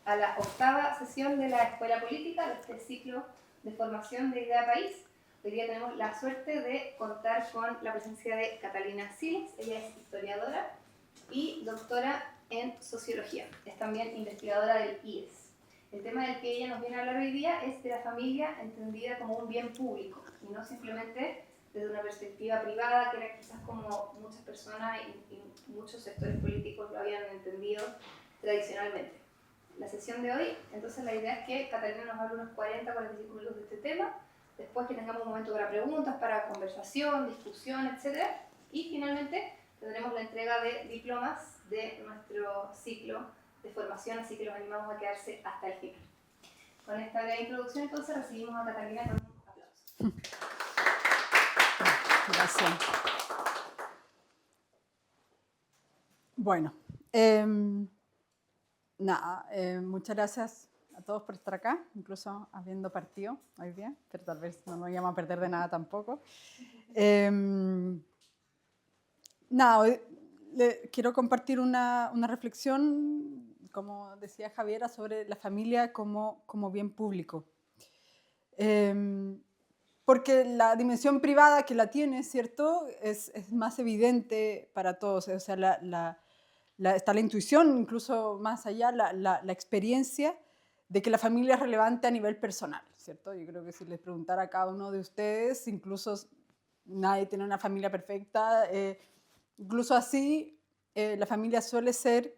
a la octava sesión de la Escuela Política, de este ciclo de formación de Idea País. Hoy día tenemos la suerte de contar con la presencia de Catalina Siles. Ella es historiadora y doctora en sociología. Es también investigadora del IES. El tema del que ella nos viene a hablar hoy día es de la familia entendida como un bien público y no simplemente desde una perspectiva privada, que era quizás como muchas personas y muchos sectores políticos lo habían entendido tradicionalmente. La sesión de hoy, entonces la idea es que Catalina nos hable unos 40-45 minutos de este tema, después que tengamos un momento para preguntas, para conversación, discusión, etc. Y finalmente tendremos la entrega de diplomas de nuestro ciclo de formación, así que los animamos a quedarse hasta el final. Con esta breve introducción, entonces, recibimos a Catalina con un aplauso. Gracias. Bueno, muchas gracias a todos por estar acá, incluso habiendo partido hoy día, pero tal vez no nos vayamos a perder de nada tampoco. Hoy quiero compartir una reflexión, como decía Javiera, sobre la familia como bien público. Porque la dimensión privada que la tiene, ¿cierto?, es más evidente para todos. O sea, está la intuición, incluso más allá, la experiencia de que la familia es relevante a nivel personal, ¿cierto? Yo creo que si les preguntara a cada uno de ustedes, incluso nadie tiene una familia perfecta, incluso así, la familia suele ser,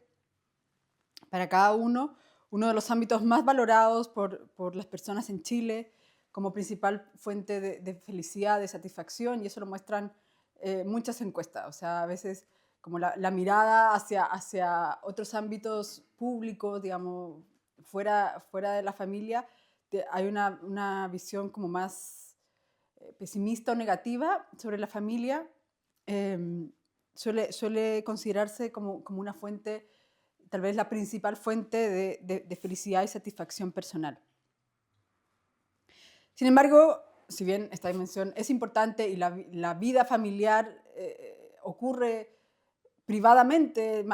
para cada uno de los ámbitos más valorados por las personas en Chile, como principal fuente de felicidad, de satisfacción, y eso lo muestran muchas encuestas. O sea, a veces como la mirada hacia otros ámbitos públicos, digamos, fuera de la familia, hay una visión como más pesimista o negativa sobre la familia. Suele considerarse como una fuente, tal vez la principal fuente de felicidad y satisfacción personal. Sin embargo, si bien esta dimensión es importante y la vida familiar ocurre privadamente,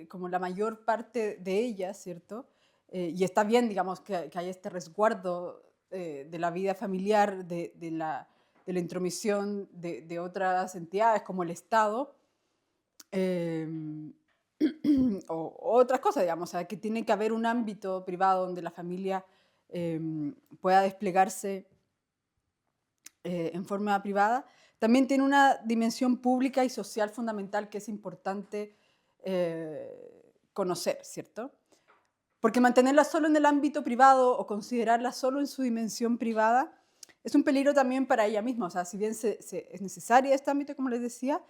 como la mayor parte de ella, ¿cierto? Y está bien, digamos, que haya este resguardo de la vida familiar, de la intromisión de otras entidades como el Estado, o otras cosas, digamos, o sea, que tiene que haber un ámbito privado donde la familia pueda desplegarse en forma privada. También tiene una dimensión pública y social fundamental que es importante conocer, ¿cierto? Porque mantenerla solo en el ámbito privado o considerarla solo en su dimensión privada es un peligro también para ella misma. O sea, si bien es necesaria este ámbito, como les decía,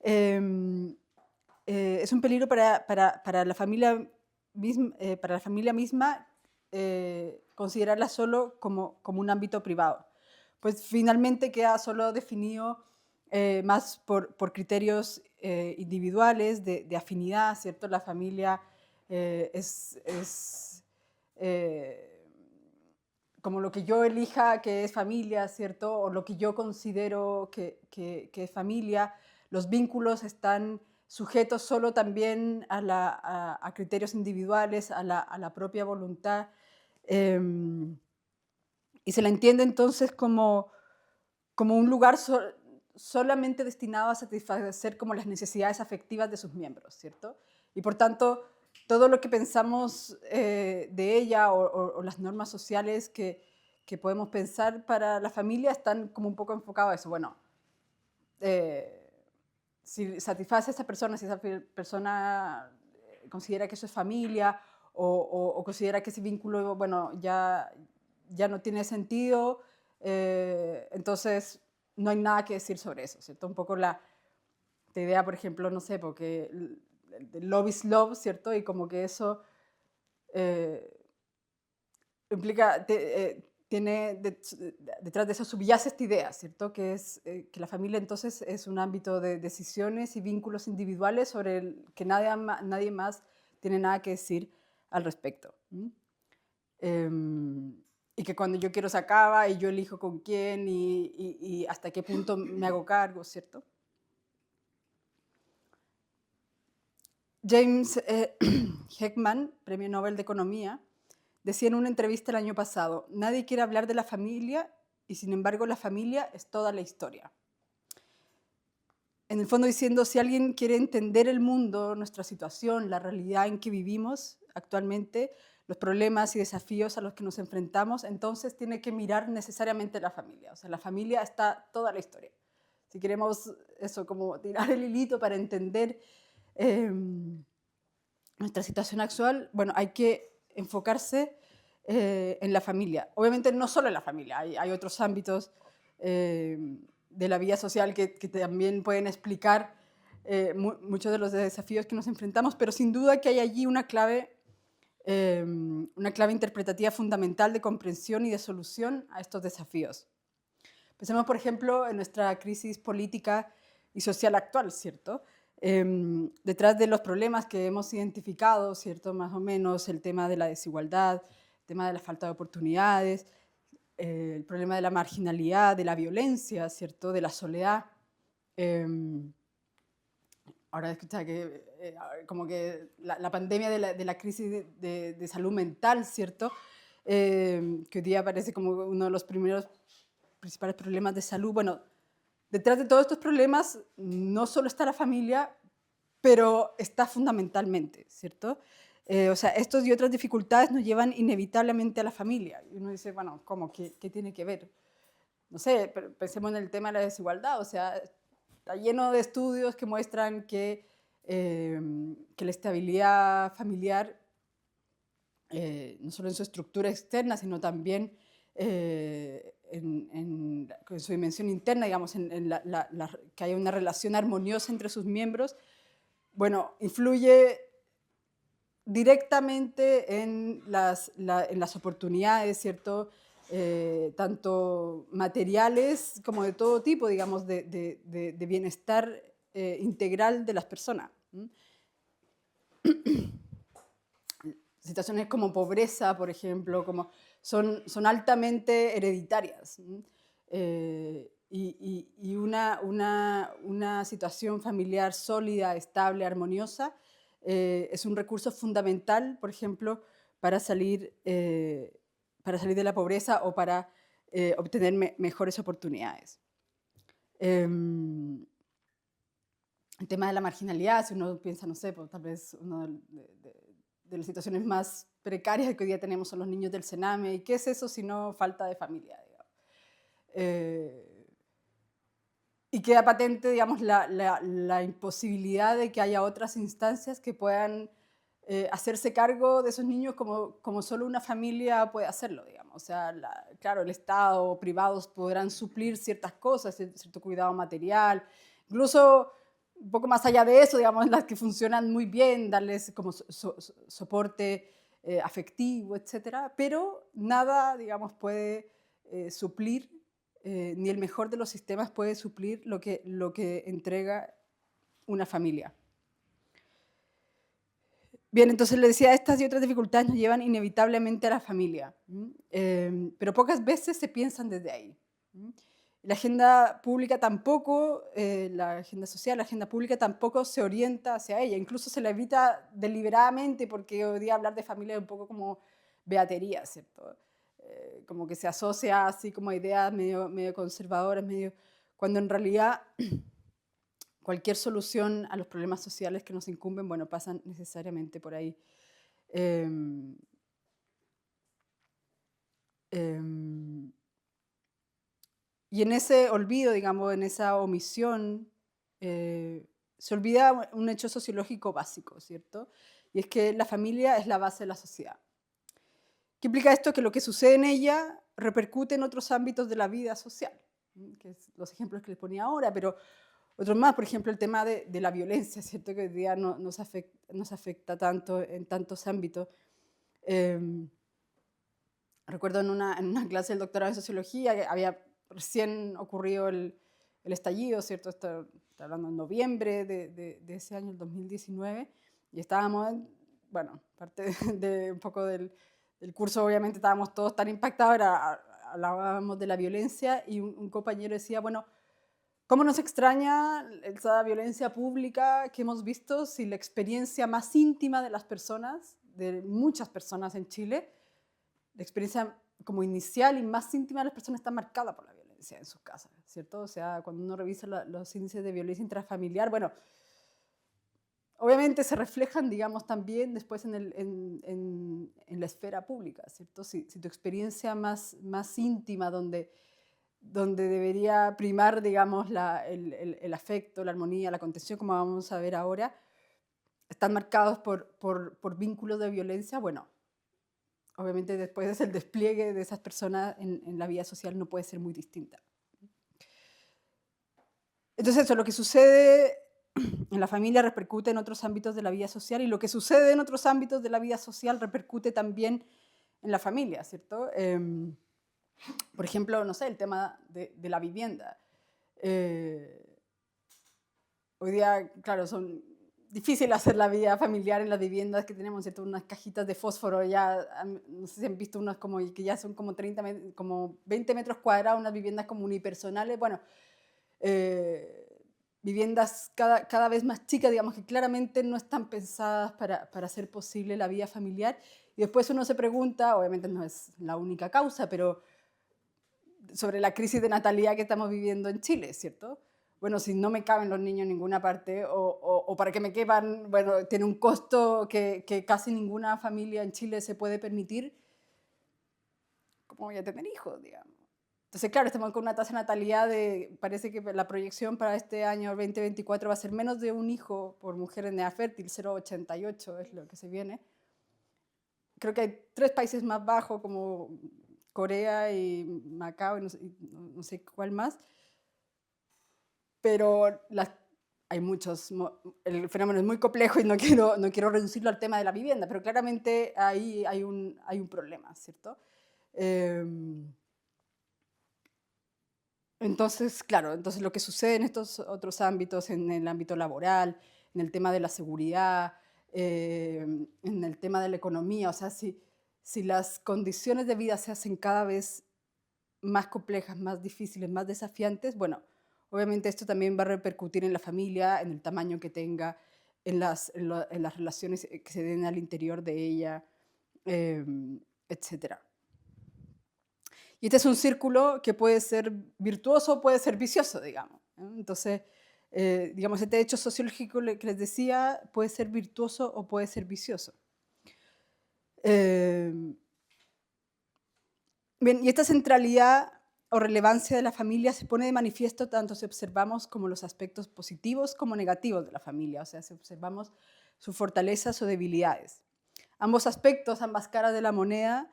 es un peligro para la familia misma, considerarla solo como un ámbito privado. Pues finalmente queda solo definido más por criterios individuales de afinidad, ¿cierto? La familia es como lo que yo elija que es familia, ¿cierto? O lo que yo considero que es familia. Los vínculos están sujetos solo también a criterios individuales, a la propia voluntad. Y se la entiende entonces como un lugar solamente destinado a satisfacer como las necesidades afectivas de sus miembros, ¿cierto? Y por tanto, todo lo que pensamos de ella o las normas sociales que podemos pensar para la familia están como un poco enfocados a eso. Bueno, si satisface a esa persona, si esa persona considera que eso es familia o considera que ese vínculo, bueno, ya no tiene sentido, entonces no hay nada que decir sobre eso, ¿cierto? Un poco la idea, por ejemplo, no sé, porque love is love, ¿cierto? Y como que eso implica, tiene detrás de eso subyace esta idea, ¿cierto? Que es que la familia entonces es un ámbito de decisiones y vínculos individuales sobre el que nadie más tiene nada que decir al respecto. Y que cuando yo quiero se acaba y yo elijo con quién y hasta qué punto me hago cargo, ¿cierto? James Heckman, Premio Nobel de Economía, decía en una entrevista el año pasado, nadie quiere hablar de la familia y sin embargo la familia es toda la historia. En el fondo diciendo, si alguien quiere entender el mundo, nuestra situación, la realidad en que vivimos actualmente, los problemas y desafíos a los que nos enfrentamos, entonces tiene que mirar necesariamente la familia. O sea, la familia está toda la historia. Si queremos eso, como tirar el hilito para entender nuestra situación actual, bueno, hay que enfocarse en la familia. Obviamente no solo en la familia, hay otros ámbitos de la vida social que también pueden explicar muchos de los desafíos que nos enfrentamos, pero sin duda que hay allí una clave interpretativa fundamental de comprensión y de solución a estos desafíos. Pensemos, por ejemplo, en nuestra crisis política y social actual, ¿cierto? Detrás de los problemas que hemos identificado, ¿cierto? Más o menos el tema de la desigualdad, el tema de la falta de oportunidades, el problema de la marginalidad, de la violencia, ¿cierto? De la soledad. Ahora escucha que como que la pandemia de la crisis de salud mental, ¿cierto? Que hoy día parece como uno de los principales problemas de salud. Bueno, detrás de todos estos problemas no solo está la familia, pero está fundamentalmente, ¿cierto? O sea, estos y otras dificultades nos llevan inevitablemente a la familia. Y uno dice, bueno, ¿cómo? ¿Qué tiene que ver? No sé, pensemos en el tema de la desigualdad. O sea, está lleno de estudios que muestran que la estabilidad familiar, no solo en su estructura externa, sino también en su dimensión interna, digamos, que haya una relación armoniosa entre sus miembros, bueno, influye directamente en las oportunidades, ¿cierto? Tanto materiales como de todo tipo, digamos, de bienestar integral de las personas. Situaciones como pobreza, por ejemplo, son altamente hereditarias. Y una situación familiar sólida, estable, armoniosa, es un recurso fundamental, por ejemplo, para salir de la pobreza o para obtener mejores oportunidades. El tema de la marginalidad, si uno piensa, no sé, pues, tal vez una de las situaciones más precarias que hoy día tenemos son los niños del Sename. ¿Y qué es eso sino falta de familia? Y queda patente, digamos, la imposibilidad de que haya otras instancias que puedan hacerse cargo de esos niños como solo una familia puede hacerlo, digamos. O sea, claro, el Estado o privados podrán suplir ciertas cosas, cierto cuidado material, incluso un poco más allá de eso, digamos, las que funcionan muy bien, darles como soporte afectivo, etcétera, pero nada, digamos, puede suplir, ni el mejor de los sistemas puede suplir lo que entrega una familia. Bien, entonces le decía, estas y otras dificultades nos llevan inevitablemente a la familia, pero pocas veces se piensan desde ahí. La agenda pública tampoco, la agenda social, la agenda pública tampoco se orienta hacia ella, incluso se la evita deliberadamente porque hoy día hablar de familia es un poco como beatería, ¿cierto? Como que se asocia así como a ideas medio conservadoras, cuando en realidad cualquier solución a los problemas sociales que nos incumben, bueno, pasan necesariamente por ahí. Y en ese olvido, digamos, en esa omisión, se olvida un hecho sociológico básico, ¿cierto? Y es que la familia es la base de la sociedad. ¿Qué implica esto? Que lo que sucede en ella repercute en otros ámbitos de la vida social, que es los ejemplos que les ponía ahora, pero otros más, por ejemplo, el tema de la violencia, ¿cierto? Que hoy día nos afecta tanto en tantos ámbitos. Recuerdo en una clase del doctorado en sociología que había recién ocurrido el estallido, ¿cierto? Está hablando en noviembre de ese año, el 2019, y estábamos, bueno, parte de un poco del curso, obviamente estábamos todos tan impactados, hablábamos de la violencia, y un compañero decía, bueno, ¿cómo nos extraña esa violencia pública que hemos visto si la experiencia más íntima de las personas, de muchas personas en Chile, la experiencia como inicial y más íntima de las personas está marcada por la violencia en sus casas, ¿cierto? O sea, cuando uno revisa los índices de violencia intrafamiliar, bueno, obviamente se reflejan, digamos, también después en la esfera pública, ¿cierto? Si tu experiencia más íntima, donde debería primar, digamos, el afecto, la armonía, la contención, como vamos a ver ahora, están marcados por vínculos de violencia, bueno, obviamente después el despliegue de esas personas en la vida social no puede ser muy distinta. Entonces eso, lo que sucede en la familia repercute en otros ámbitos de la vida social, y lo que sucede en otros ámbitos de la vida social repercute también en la familia, ¿cierto? Por ejemplo, no sé, el tema de la vivienda. Hoy día, claro, son difícil hacer la vida familiar en las viviendas que tenemos, ¿cierto? Unas cajitas de fósforo, ya, no sé si han visto unas como, que ya son como, como 20 metros cuadrados, unas viviendas como unipersonales, bueno, viviendas cada vez más chicas, digamos, que claramente no están pensadas para hacer posible la vida familiar. Y después uno se pregunta, obviamente no es la única causa, pero sobre la crisis de natalidad que estamos viviendo en Chile, ¿cierto? Bueno, si no me caben los niños en ninguna parte, o para que me quepan, bueno, tiene un costo que casi ninguna familia en Chile se puede permitir, ¿cómo voy a tener hijos, digamos? Entonces, claro, estamos con una tasa de natalidad parece que la proyección para este año 2024 va a ser menos de un hijo por mujer en edad fértil, 0,88 es lo que se viene. Creo que hay 3 países más bajos, como Corea y Macao, y no sé cuál más, pero hay muchos, el fenómeno es muy complejo y no quiero reducirlo al tema de la vivienda, pero claramente ahí hay un problema, ¿cierto? Entonces, claro, entonces lo que sucede en estos otros ámbitos, en el ámbito laboral, en el tema de la seguridad, en el tema de la economía, o sea, si las condiciones de vida se hacen cada vez más complejas, más difíciles, más desafiantes, bueno, obviamente esto también va a repercutir en la familia, en el tamaño que tenga, en las relaciones que se den al interior de ella, etc. Y este es un círculo que puede ser virtuoso o puede ser vicioso, digamos, ¿no? Entonces, digamos, este hecho sociológico que les decía puede ser virtuoso o puede ser vicioso. Bien, y esta centralidad o relevancia de la familia se pone de manifiesto tanto si observamos como los aspectos positivos como negativos de la familia, o sea, si observamos sus fortalezas o debilidades. Ambos aspectos, ambas caras de la moneda,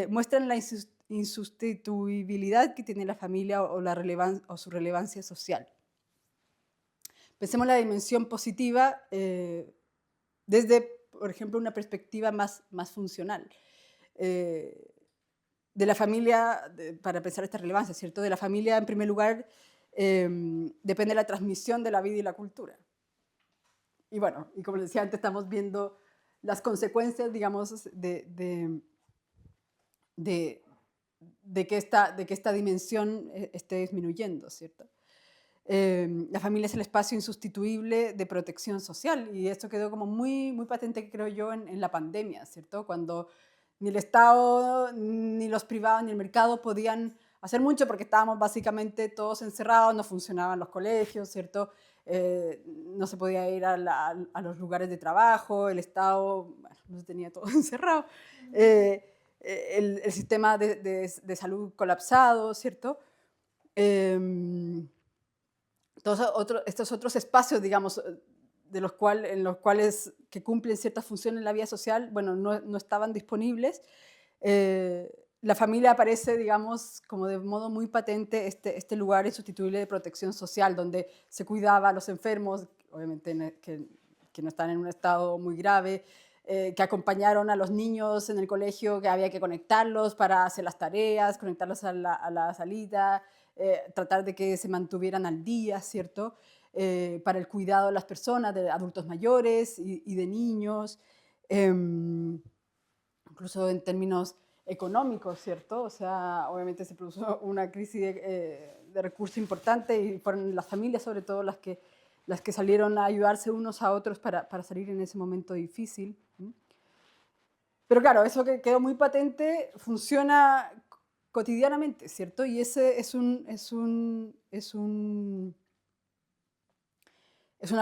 muestran la insustituibilidad que tiene la familia o su relevancia social. Pensemos en la dimensión positiva desde, por ejemplo, una perspectiva más funcional. De la familia, para pensar esta relevancia, ¿cierto? De la familia, en primer lugar, depende la transmisión de la vida y la cultura. Y bueno, y como les decía antes, estamos viendo las consecuencias, digamos, de que esta dimensión esté disminuyendo, ¿cierto? La familia es el espacio insustituible de protección social, y esto quedó como muy patente, creo yo, en la pandemia, ¿cierto? Cuando ni el Estado, ni los privados, ni el mercado podían hacer mucho porque estábamos básicamente todos encerrados, no funcionaban los colegios, ¿cierto? No se podía ir a los lugares de trabajo, el Estado, bueno, no se tenía todo encerrado, el sistema de salud colapsado, ¿cierto? Estos otros espacios, digamos, en los cuales que cumplen ciertas funciones en la vida social, bueno, no estaban disponibles. La familia aparece, digamos, como de modo muy patente este lugar insustituible de protección social, donde se cuidaba a los enfermos, obviamente que no están en un estado muy grave, que acompañaron a los niños en el colegio, que había que conectarlos para hacer las tareas, conectarlos a la salida, tratar de que se mantuvieran al día, ¿cierto? Para el cuidado de las personas, de adultos mayores y de niños, incluso en términos económicos, ¿cierto? O sea, obviamente se produjo una crisis de recursos importante y fueron las familias, sobre todo, las que salieron a ayudarse unos a otros para salir en ese momento difícil. Pero claro, eso que quedó muy patente funciona cotidianamente, ¿cierto? Y ese es una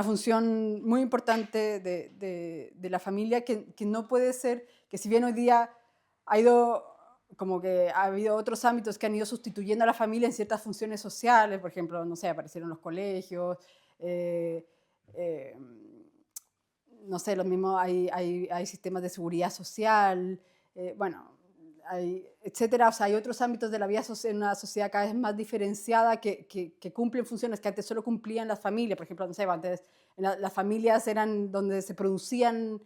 función muy importante de la familia que no puede ser, que si bien hoy día ha ido, como que ha habido otros ámbitos que han ido sustituyendo a la familia en ciertas funciones sociales, por ejemplo, no sé, aparecieron los colegios, eh, eh, no sé, lo mismo, hay sistemas de seguridad social, bueno, etcétera. O sea, hay otros ámbitos de la vida en una sociedad cada vez más diferenciada que cumplen funciones que antes solo cumplían las familias. Por ejemplo, no sé, antes las familias eran donde se producían,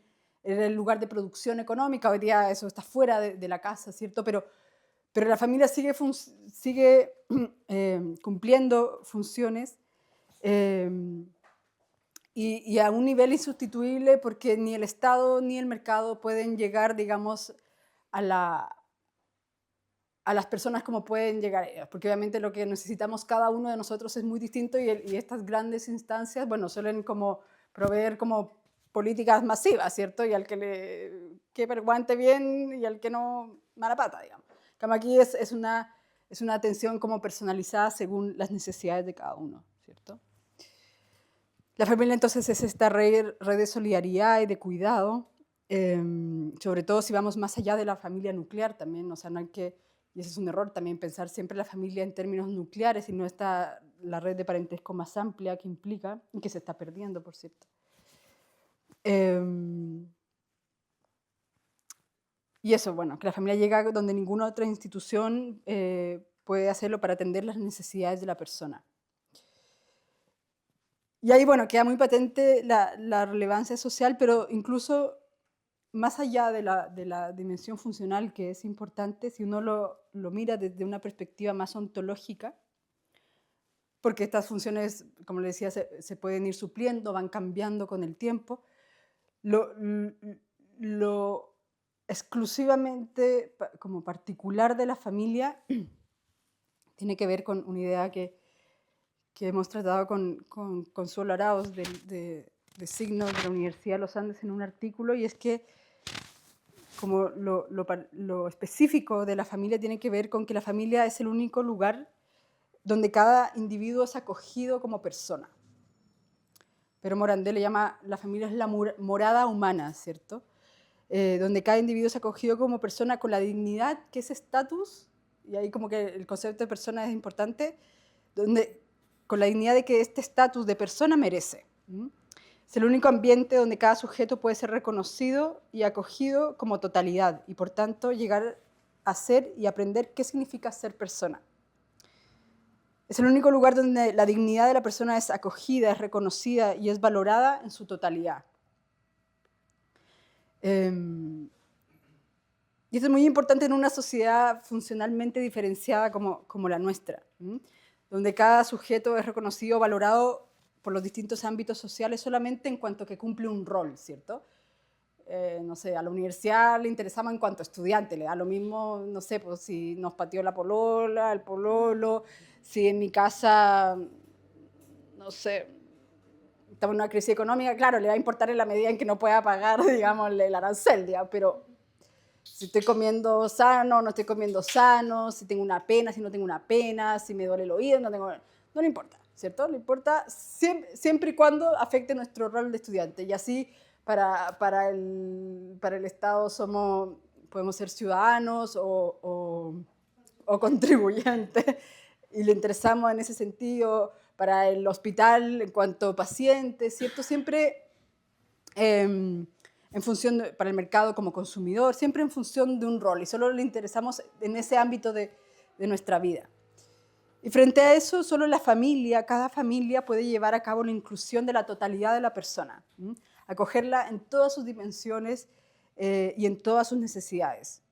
era el lugar de producción económica. Hoy día eso está fuera de la casa, ¿cierto? Pero la familia sigue cumpliendo funciones. Y a un nivel insustituible porque ni el Estado ni el mercado pueden llegar, digamos, a las personas como pueden llegar ellas, porque obviamente lo que necesitamos cada uno de nosotros es muy distinto y estas grandes instancias, bueno, suelen como proveer como políticas masivas, ¿cierto? Y al que aguante bien y al que no, mala pata, digamos. Como aquí es una atención como personalizada según las necesidades de cada uno, ¿cierto? La familia entonces es esta red de solidaridad y de cuidado, sobre todo si vamos más allá de la familia nuclear también, o sea, no hay que, y ese es un error también, pensar siempre la familia en términos nucleares y no está la red de parentesco más amplia que implica, y que se está perdiendo, por cierto. Y eso, bueno, que la familia llega donde ninguna otra institución puede hacerlo para atender las necesidades de la persona. Y ahí, bueno, queda muy patente la relevancia social, pero incluso más allá de la dimensión funcional, que es importante, si uno lo mira desde una perspectiva más ontológica, porque estas funciones, como le decía, se pueden ir supliendo, van cambiando con el tiempo, lo exclusivamente como particular de la familia tiene que ver con una idea que hemos tratado con Consuelo Arauz de Signos de la Universidad de los Andes en un artículo, y es que como lo específico de la familia tiene que ver con que la familia es el único lugar donde cada individuo es acogido como persona. Pero Morandé le llama, la familia es la morada humana, ¿cierto? Donde cada individuo es acogido como persona con la dignidad que ese estatus, y ahí como que el concepto de persona es importante, con la dignidad de que este estatus de persona merece. Es el único ambiente donde cada sujeto puede ser reconocido y acogido como totalidad y por tanto llegar a ser y aprender qué significa ser persona. Es el único lugar donde la dignidad de la persona es acogida, es reconocida y es valorada en su totalidad. Y esto es muy importante en una sociedad funcionalmente diferenciada como la nuestra, donde cada sujeto es reconocido, valorado por los distintos ámbitos sociales solamente en cuanto que cumple un rol, ¿cierto? No sé, a la universidad le interesamos en cuanto a estudiante, le da lo mismo, no sé, pues si nos pateó la polola, el pololo, si en mi casa, no sé, estamos en una crisis económica, claro, le va a importar en la medida en que no pueda pagar, digamos, el arancel, digamos, pero si estoy comiendo sano, no estoy comiendo sano, si tengo una pena, si no tengo una pena, si me duele el oído, no le importa, ¿cierto? Le importa siempre y cuando afecte nuestro rol de estudiante. Y así para el Estado podemos ser ciudadanos o contribuyentes y le interesamos en ese sentido para el hospital en cuanto a pacientes, ¿cierto? Siempre en función para el mercado como consumidor, siempre en función de un rol y solo le interesamos en ese ámbito de nuestra vida. Y frente a eso, solo cada familia puede llevar a cabo la inclusión de la totalidad de la persona, acogerla en todas sus dimensiones y en todas sus necesidades.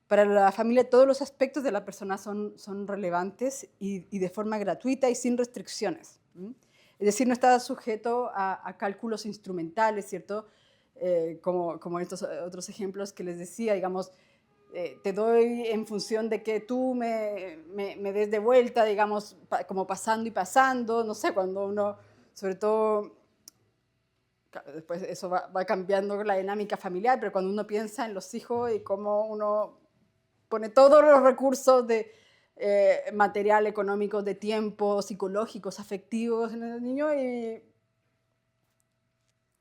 Para la familia todos los aspectos de la persona son relevantes y de forma gratuita y sin restricciones. Es decir, no está sujeto a cálculos instrumentales, ¿cierto? Como estos otros ejemplos que les decía, digamos, te doy en función de que tú me des de vuelta, digamos, como pasando y pasando, no sé, cuando uno, sobre todo Después eso va cambiando la dinámica familiar, pero cuando uno piensa en los hijos y cómo uno pone todos los recursos de material, económico, de tiempo, psicológicos, afectivos en el niño, y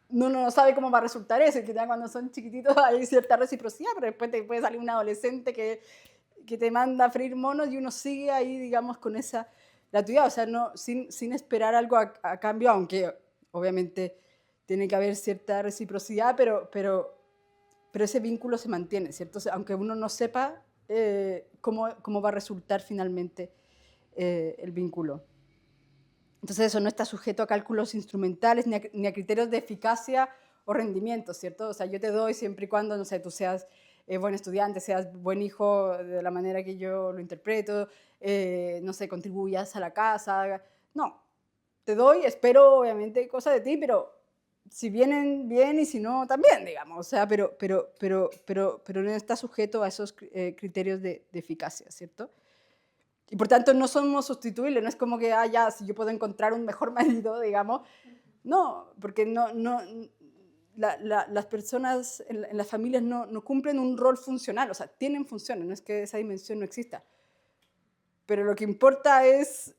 uno no sabe cómo va a resultar eso, que ya cuando son chiquititos hay cierta reciprocidad, pero después te puede salir un adolescente que te manda a freír monos y uno sigue ahí, digamos, con esa gratuidad, o sea, no, sin esperar algo a cambio, aunque obviamente tiene que haber cierta reciprocidad, pero ese vínculo se mantiene, ¿cierto? O sea, aunque uno no sepa cómo va a resultar finalmente el vínculo. Entonces eso no está sujeto a cálculos instrumentales ni a criterios de eficacia o rendimiento, ¿cierto? O sea, yo te doy siempre y cuando, no sé, tú seas buen estudiante, seas buen hijo de la manera que yo lo interpreto, no sé, contribuyas a la casa. No, te doy, espero obviamente cosas de ti, pero si vienen bien y si no, también, digamos. O sea, pero no está sujeto a esos criterios de eficacia, ¿cierto? Y por tanto no somos sustituibles, no es como que, ya, si yo puedo encontrar un mejor marido, digamos. No, porque las personas en las familias no cumplen un rol funcional, o sea, tienen funciones, no es que esa dimensión no exista. Pero lo que importa es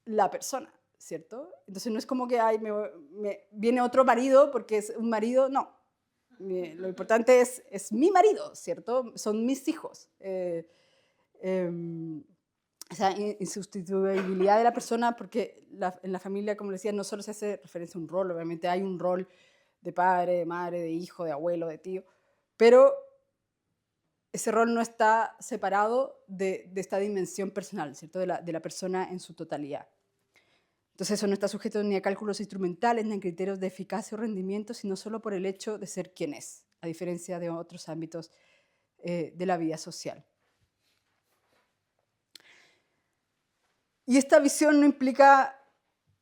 la persona, ¿cierto? Entonces no es como que viene otro marido porque es un marido, no. Lo importante es mi marido, ¿cierto? Son mis hijos. Esa insustituibilidad de la persona, porque en la familia, como decía, no solo se hace referencia a un rol, obviamente hay un rol de padre, de madre, de hijo, de abuelo, de tío, pero ese rol no está separado de esta dimensión personal, ¿cierto? De la persona en su totalidad. Entonces eso no está sujeto ni a cálculos instrumentales, ni a criterios de eficacia o rendimiento, sino solo por el hecho de ser quien es, a diferencia de otros ámbitos de la vida social. Y esta visión no implica,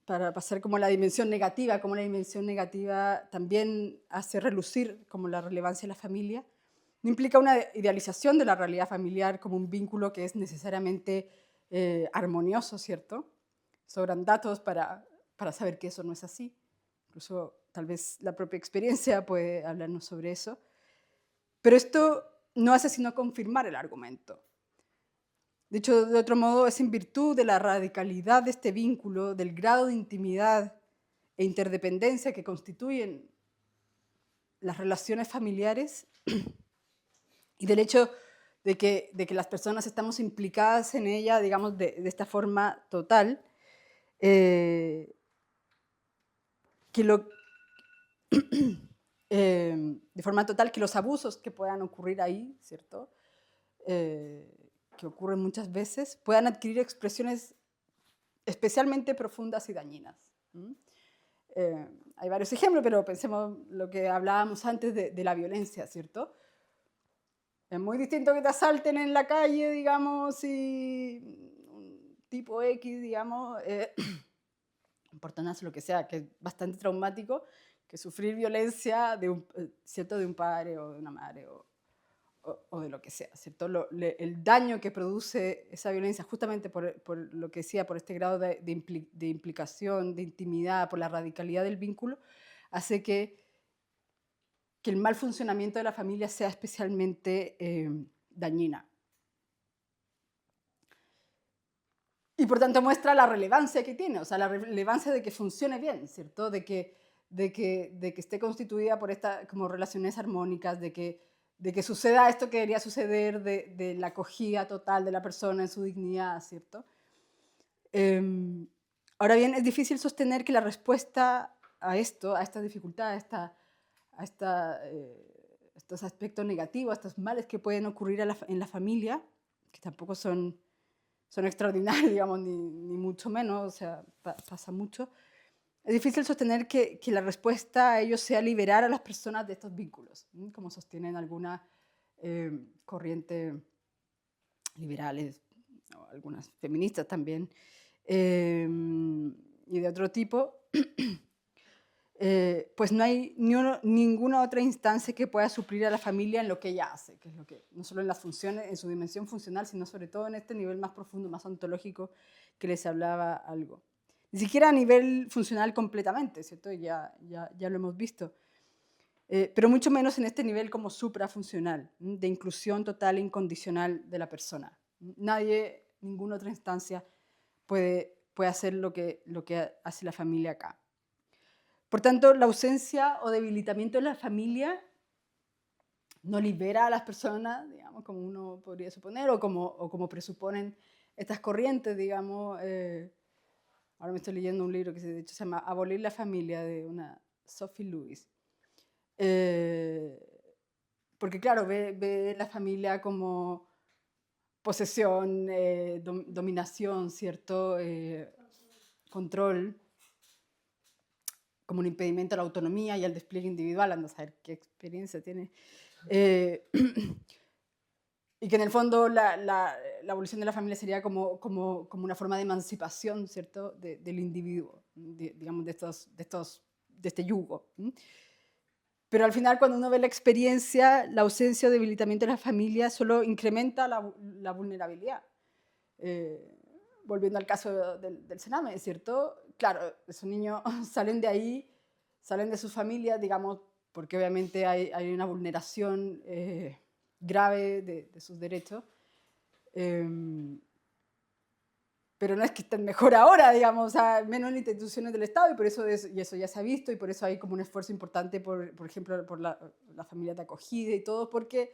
para pasar como la dimensión negativa, como la dimensión negativa también hace relucir como la relevancia de la familia, no implica una idealización de la realidad familiar como un vínculo que es necesariamente armonioso, ¿cierto? Sobran datos para saber que eso no es así. Incluso tal vez la propia experiencia puede hablarnos sobre eso. Pero esto no hace sino confirmar el argumento. Dicho de otro modo, es en virtud de la radicalidad de este vínculo, del grado de intimidad e interdependencia que constituyen las relaciones familiares y del hecho de que las personas estamos implicadas en ella, digamos, de esta forma total, que de forma total que los abusos que puedan ocurrir ahí, ¿cierto? Que ocurren muchas veces, puedan adquirir expresiones especialmente profundas y dañinas. Hay varios ejemplos, pero pensemos lo que hablábamos antes de la violencia, ¿cierto? Es muy distinto que te asalten en la calle, digamos, y un tipo X, digamos, importante lo que sea, que es bastante traumático, que sufrir violencia ¿cierto? De un padre o de una madre o de lo que sea, ¿cierto? El daño que produce esa violencia, justamente por lo que decía, por este grado de implicación, de intimidad, por la radicalidad del vínculo, hace que el mal funcionamiento de la familia sea especialmente dañina. Y por tanto muestra la relevancia que tiene, o sea, la relevancia de que funcione bien, ¿cierto? De que esté constituida por como relaciones armónicas, de que suceda esto que debería suceder, de la acogida total de la persona en su dignidad, ¿cierto? Ahora bien, es difícil sostener que la respuesta a esto, a esta dificultad, a estos aspectos negativos, a estos males que pueden ocurrir en la familia, que tampoco son extraordinarios, digamos, ni mucho menos, o sea, pasa mucho. Es difícil sostener que la respuesta a ello sea liberar a las personas de estos vínculos, como sostienen algunas corrientes liberales, o algunas feministas también, y de otro tipo. Pues no hay ninguna otra instancia que pueda suplir a la familia en lo que ella hace, que es lo que, no solo en las funciones, en su dimensión funcional, sino sobre todo en este nivel más profundo, más ontológico que les hablaba algo. Ni siquiera a nivel funcional completamente, ¿cierto? Ya lo hemos visto. Pero mucho menos en este nivel como suprafuncional, de inclusión total e incondicional de la persona. Nadie, ninguna otra instancia puede hacer lo que hace la familia acá. Por tanto, la ausencia o debilitamiento de la familia no libera a las personas, digamos, como uno podría suponer, o como presuponen estas corrientes, digamos. Ahora me estoy leyendo un libro que de hecho se llama Abolir la familia, de una Sophie Lewis. Porque claro, ve la familia como posesión, dominación, ¿cierto? Control, como un impedimento a la autonomía y al despliegue individual, anda a saber qué experiencia tiene. Y que en el fondo la abolición de la familia sería como una forma de emancipación, ¿cierto? Del individuo, digamos, de este yugo. Pero al final, cuando uno ve la experiencia, la ausencia o debilitamiento de la familia solo incrementa la vulnerabilidad. Volviendo al caso del Sename, ¿cierto? Claro, esos niños salen de ahí, salen de sus familias, digamos, porque obviamente hay una vulneración grave de sus derechos. Pero no es que estén mejor ahora, digamos, o sea, menos en instituciones del Estado, y eso ya se ha visto, y por eso hay como un esfuerzo importante, por ejemplo, por la familia de acogida y todo, porque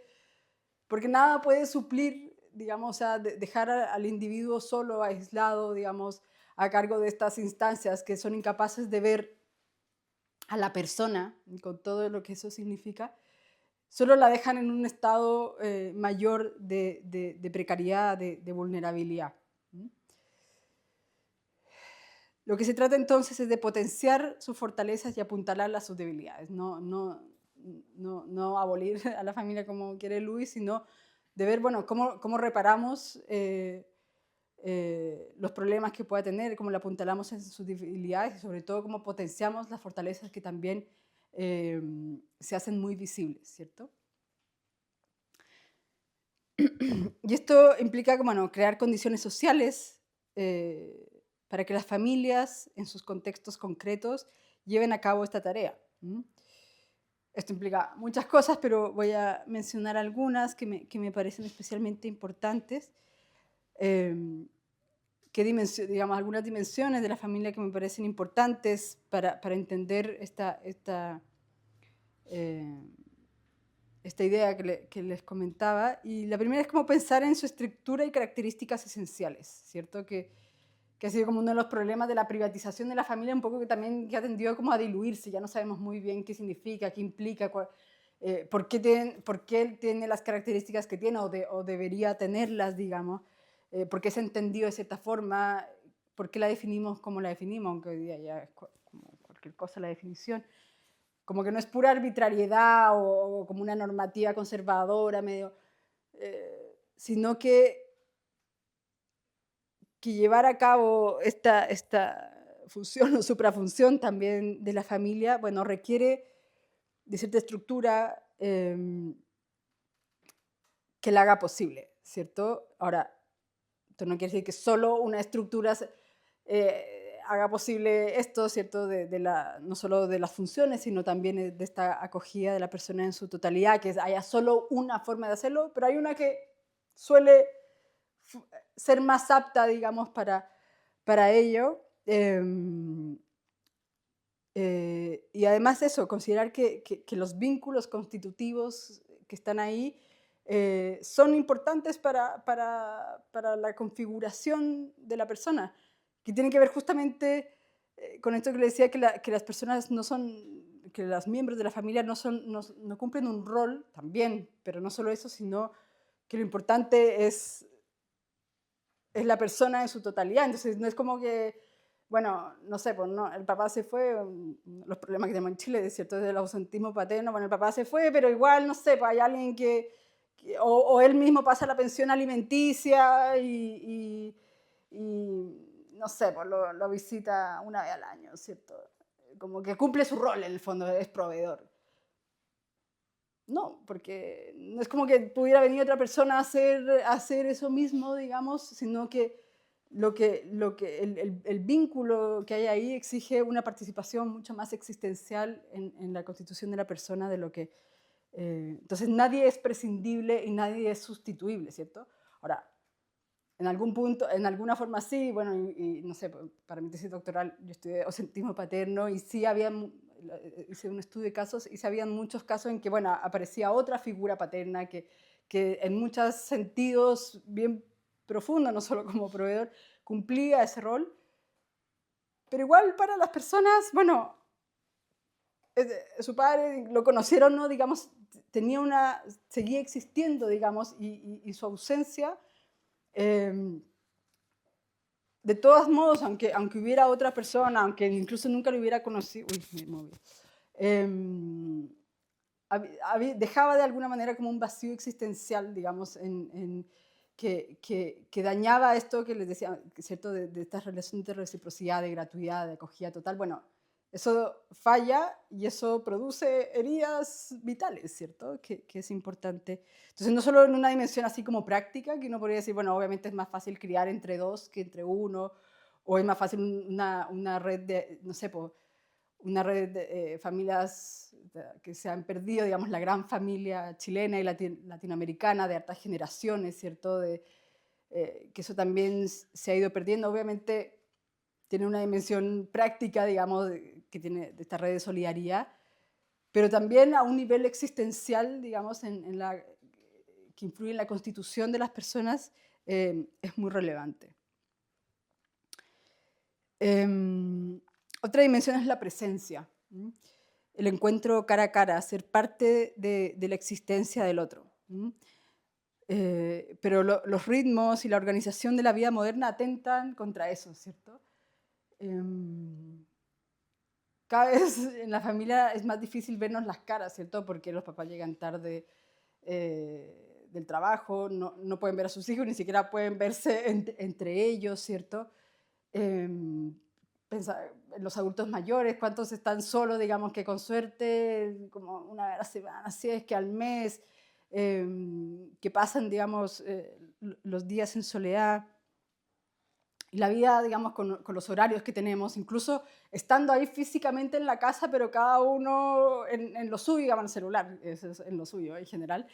nada puede suplir, digamos, o sea, dejar al individuo solo, aislado, digamos, a cargo de estas instancias que son incapaces de ver a la persona, con todo lo que eso significa, solo la dejan en un estado mayor de precariedad, de vulnerabilidad. Lo que se trata entonces es de potenciar sus fortalezas y apuntalar a sus debilidades, no abolir a la familia como quiere Luis, sino de ver, bueno, cómo reparamos los problemas que pueda tener, cómo le apuntalamos en sus debilidades y sobre todo cómo potenciamos las fortalezas que también se hacen muy visibles, ¿cierto? Y esto implica, bueno, crear condiciones sociales para que las familias, en sus contextos concretos, lleven a cabo esta tarea. Esto implica muchas cosas, pero voy a mencionar algunas que me parecen especialmente importantes, digamos, algunas dimensiones de la familia que me parecen importantes para entender esta idea que les comentaba. Y la primera es como pensar en su estructura y características esenciales, ¿cierto? Que ha sido como uno de los problemas de la privatización de la familia, un poco que también ha tendido como a diluirse, ya no sabemos muy bien qué significa, qué implica, por qué tiene las características que tiene o debería tenerlas, digamos, por qué se ha entendido de cierta forma, por qué la definimos como la definimos, aunque hoy día ya es como cualquier cosa la definición. Como que no es pura arbitrariedad o como una normativa conservadora, medio, sino que llevar a cabo esta función o suprafunción también de la familia, bueno, requiere de cierta estructura que la haga posible, ¿cierto? Ahora, esto no quiere decir que solo una estructura haga posible esto, ¿cierto? No solo de las funciones, sino también de esta acogida de la persona en su totalidad, que haya solo una forma de hacerlo, pero hay una que suele ser más apta, digamos, para ello. Y además eso, considerar que los vínculos constitutivos que están ahí son importantes para la configuración de la persona, que tienen que ver justamente con esto que le decía, que las personas no son, que los miembros de la familia no cumplen un rol también, pero no solo eso, sino que lo importante es la persona en su totalidad. Entonces no es como que, bueno, no sé, pues no, el papá se fue, los problemas que tenemos en Chile, ¿cierto? Desde el ausentismo paterno, bueno, el papá se fue, pero igual, no sé, pues hay alguien o él mismo pasa la pensión alimenticia y no sé, pues lo visita una vez al año, ¿cierto? Como que cumple su rol en el fondo, es proveedor. No, porque no es como que pudiera venir otra persona a hacer eso mismo, digamos, sino que el vínculo que hay ahí exige una participación mucho más existencial en la constitución de la persona de lo que... entonces nadie es prescindible y nadie es sustituible, ¿cierto? Ahora, en algún punto, en alguna forma sí, bueno, y no sé, para mi tesis doctoral yo estudié ausentismo paterno y sí hice un estudio de casos y sí habían muchos casos en que, bueno, aparecía otra figura paterna que en muchos sentidos bien profundo, no solo como proveedor, cumplía ese rol, pero igual para las personas, bueno, su padre lo conocieron, ¿no? Digamos, seguía existiendo, digamos, y su ausencia, de todos modos, aunque hubiera otra persona, aunque incluso nunca lo hubiera conocido, uy, me moví, dejaba de alguna manera como un vacío existencial, digamos, que dañaba esto que les decía, ¿cierto? De estas relaciones de reciprocidad, de gratuidad, de acogida total. Bueno, eso falla y eso produce heridas vitales, ¿cierto? Que es importante. Entonces, no solo en una dimensión así como práctica, que uno podría decir, bueno, obviamente es más fácil criar entre dos que entre uno, o es más fácil una red de, no sé, una red de familias que se han perdido, digamos, la gran familia chilena y latinoamericana de hartas generaciones, ¿cierto? Que eso también se ha ido perdiendo. Obviamente tiene una dimensión práctica, digamos, que tiene de esta red de solidaridad, pero también a un nivel existencial, digamos, que influye en la constitución de las personas, es muy relevante. Otra dimensión es la presencia, el encuentro cara a cara, ser parte de la existencia del otro. Pero los ritmos y la organización de la vida moderna atentan contra eso, ¿cierto? Cada vez en la familia es más difícil vernos las caras, ¿cierto? Porque los papás llegan tarde del trabajo, no pueden ver a sus hijos, ni siquiera pueden verse entre ellos, ¿cierto? Pensar en los adultos mayores, cuántos están solos, digamos que con suerte, como una vez a la semana, si es que al mes, que pasan, digamos, los días en soledad. Y la vida, digamos, con los horarios que tenemos, incluso estando ahí físicamente en la casa, pero cada uno en lo suyo, digamos, en el celular, eso es en lo suyo en general.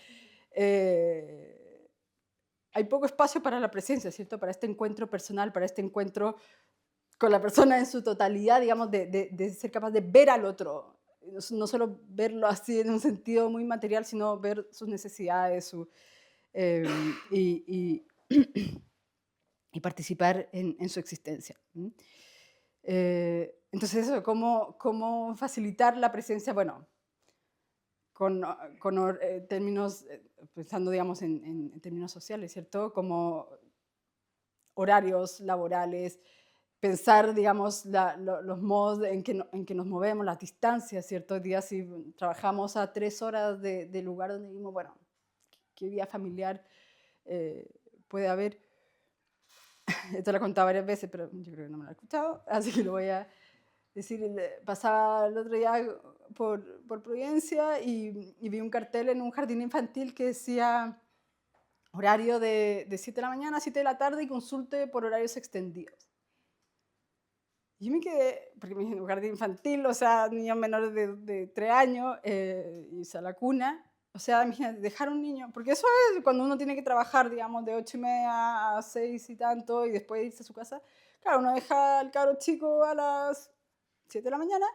Hay poco espacio para la presencia, ¿cierto? Para este encuentro personal, para este encuentro con la persona en su totalidad, digamos, de ser capaz de ver al otro. No solo verlo así en un sentido muy material, sino ver sus necesidades y y participar en su existencia. Entonces, eso, ¿cómo facilitar la presencia? Bueno, con términos, pensando, digamos, en términos sociales, ¿cierto? Como horarios laborales, pensar, digamos, los modos en que nos movemos, las distancias, ¿cierto? Hoy día si trabajamos a 3 horas del lugar donde vivimos, bueno, ¿qué vida familiar puede haber? Esto lo he contado varias veces, pero yo creo que no me lo he escuchado, así que lo voy a decir. Pasaba el otro día por Providencia y vi un cartel en un jardín infantil que decía horario de 7 de la mañana a 7 de la tarde y consulte por horarios extendidos. Y yo me quedé, porque me dije, un jardín infantil, o sea, niños menores de 3 años, y a la cuna. O sea, imagínate, dejar un niño, porque eso es cuando uno tiene que trabajar, digamos, de 8:30 a 6 y tanto, y después irse a su casa. Claro, uno deja al cabro chico a las 7 de la mañana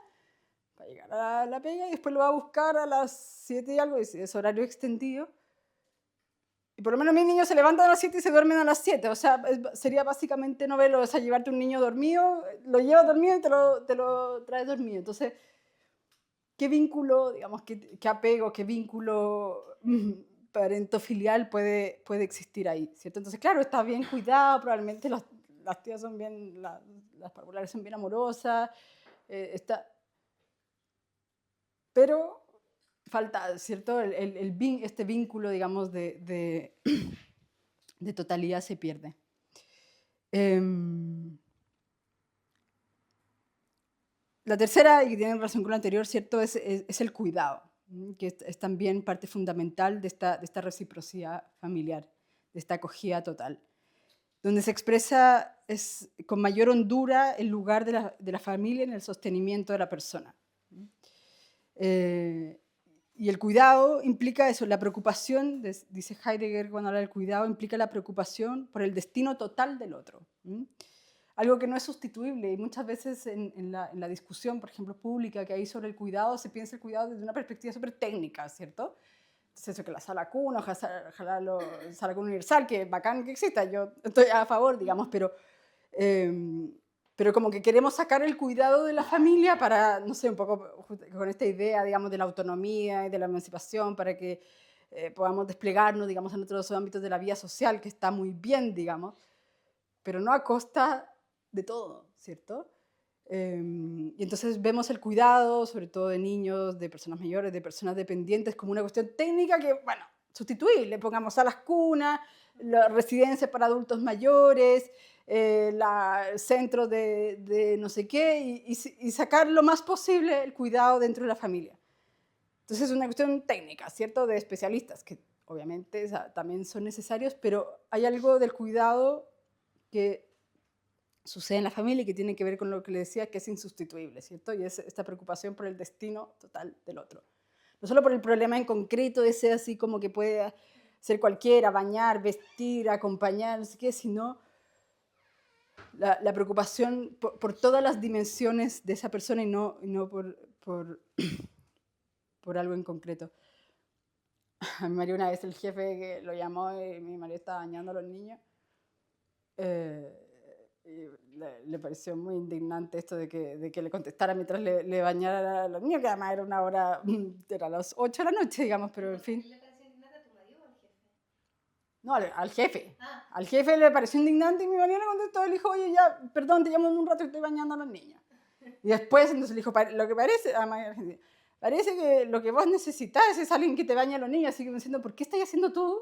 para llegar a la pega y después lo va a buscar a las 7 y algo, y si es horario extendido. Y por lo menos mis niños se levantan a las 7 y se duermen a las 7. O sea, sería básicamente no verlo, o sea, llevarte un niño dormido, lo llevas dormido y te lo traes dormido. Entonces, ¿qué vínculo, digamos, qué apego, qué vínculo parentofilial puede existir ahí, ¿cierto? Entonces, claro, está bien cuidado, probablemente las tías son bien, las parvulares son bien amorosas, pero falta, ¿cierto? Este vínculo, digamos, de totalidad se pierde. La tercera, y que tiene relación con la anterior, ¿cierto? Es el cuidado, que es también parte fundamental de esta reciprocidad familiar, de esta acogida total. donde se expresa con mayor hondura el lugar de la familia en el sostenimiento de la persona. Y el cuidado implica eso, la preocupación, dice Heidegger cuando habla del cuidado, implica la preocupación por el destino total del otro. Algo que no es sustituible, y muchas veces en la discusión, por ejemplo, pública que hay sobre el cuidado, se piensa el cuidado desde una perspectiva súper técnica, ¿cierto? Entonces eso que la sala cuna, ojalá la sala cuna universal, que bacán que exista, yo estoy a favor, digamos, pero como que queremos sacar el cuidado de la familia para, no sé, un poco con esta idea, digamos, de la autonomía y de la emancipación, para que podamos desplegarnos, digamos, en otros ámbitos de la vida social, que está muy bien, digamos, pero no a costa de todo, ¿cierto? Y entonces vemos el cuidado, sobre todo de niños, de personas mayores, de personas dependientes, como una cuestión técnica que, bueno, sustituible. Pongamos salas cunas, las residencias para adultos mayores, centros de no sé qué, y sacar lo más posible el cuidado dentro de la familia. Entonces es una cuestión técnica, ¿cierto? De especialistas, que obviamente también son necesarios, pero hay algo del cuidado que sucede en la familia y que tiene que ver con lo que le decía, que es insustituible, ¿cierto? Y es esta preocupación por el destino total del otro. No solo por el problema en concreto, ese así como que puede ser cualquiera, bañar, vestir, acompañar, no sé qué, sino la preocupación por todas las dimensiones de esa persona y no por algo en concreto. A mi marido una vez el jefe que lo llamó y mi marido estaba bañando a los niños. Y le pareció muy indignante esto de que le contestara mientras le bañara a los niños, que además era una hora, era las 8 de la noche, digamos, pero en fin. ¿Le pareció indignante a tu marido o al jefe? No, al jefe. Ah. Al jefe le pareció indignante y mi marido le contestó, le dijo, oye, ya, perdón, te llamo en un rato que estoy bañando a los niños. Y después, entonces le dijo, lo que parece, además, parece que lo que vos necesitas es alguien que te bañe a los niños, así que me diciendo, ¿por qué estás haciendo tú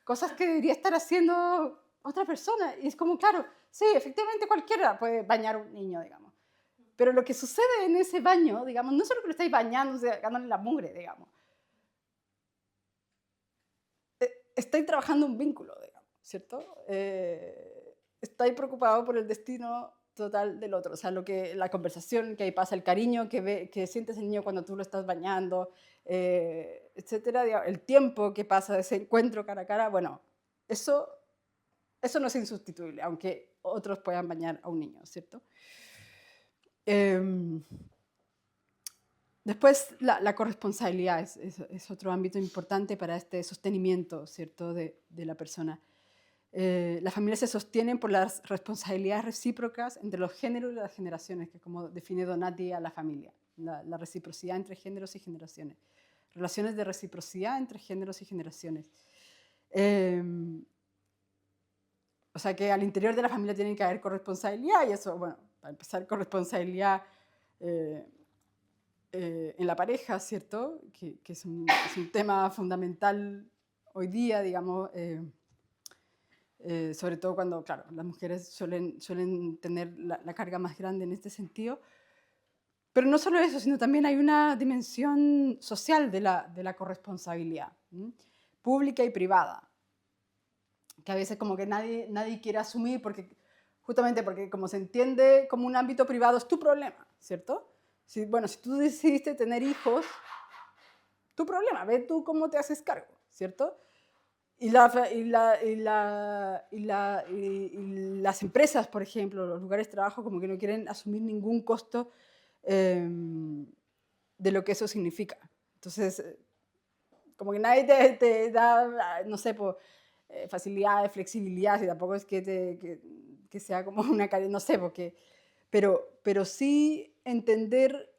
cosas que debería estar haciendo otra persona? Y es como, claro, sí, efectivamente cualquiera puede bañar a un niño, digamos. Pero lo que sucede en ese baño, digamos, no es solo que lo estáis bañando, sacándole la mugre, digamos. Estáis trabajando un vínculo, digamos, ¿cierto? Estáis preocupados por el destino total del otro, o sea, la conversación que ahí pasa, el cariño que sientes el niño cuando tú lo estás bañando, etcétera, digamos, el tiempo que pasa de ese encuentro cara a cara, bueno, eso no es insustituible, aunque otros puedan bañar a un niño, ¿cierto? Después, la corresponsabilidad es otro ámbito importante para este sostenimiento, ¿cierto?, de la persona. Las familias se sostienen por las responsabilidades recíprocas entre los géneros y las generaciones, que es como define Donati a la familia, la reciprocidad entre géneros y generaciones. Relaciones de reciprocidad entre géneros y generaciones. O sea que al interior de la familia tiene que haber corresponsabilidad, y eso, bueno, para empezar, corresponsabilidad en la pareja, ¿cierto? Que es un tema fundamental hoy día, digamos, sobre todo cuando, claro, las mujeres suelen tener la carga más grande en este sentido. Pero no solo eso, sino también hay una dimensión social de la corresponsabilidad, pública y privada, que a veces como que nadie quiere asumir, justamente porque como se entiende como un ámbito privado es tu problema, ¿cierto? Si tú decidiste tener hijos, tu problema, ve tú cómo te haces cargo, ¿cierto? Y las empresas, por ejemplo, los lugares de trabajo, como que no quieren asumir ningún costo de lo que eso significa. Entonces, como que nadie te da, no sé, facilidades, flexibilidad, y tampoco es que sea como una cadena, no sé, pero sí entender,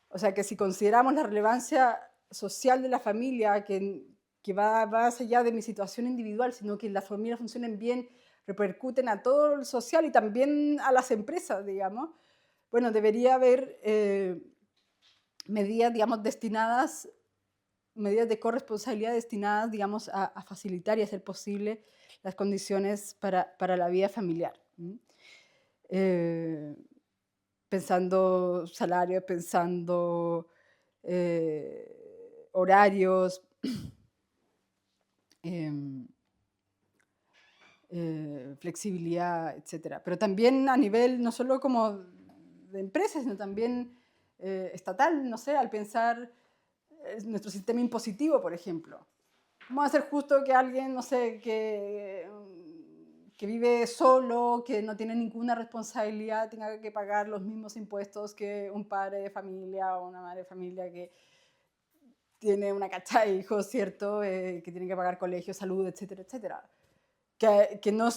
o sea, que si consideramos la relevancia social de la familia, que va más allá de mi situación individual, sino que las familias funcionen bien, repercuten a todo el social y también a las empresas, digamos, bueno, debería haber medidas, digamos, medidas de corresponsabilidad destinadas, digamos, a facilitar y hacer posible las condiciones para la vida familiar. Pensando salarios, pensando horarios, flexibilidad, etcétera. Pero también a nivel no solo como de empresas, sino también estatal, no sé, al pensar nuestro sistema impositivo, por ejemplo. ¿Cómo va a ser justo que alguien, no sé, que vive solo, que no tiene ninguna responsabilidad, tenga que pagar los mismos impuestos que un padre de familia o una madre de familia que tiene una cachada de hijos, ¿cierto? Que tiene que pagar colegio, salud, etcétera, etcétera. Que no,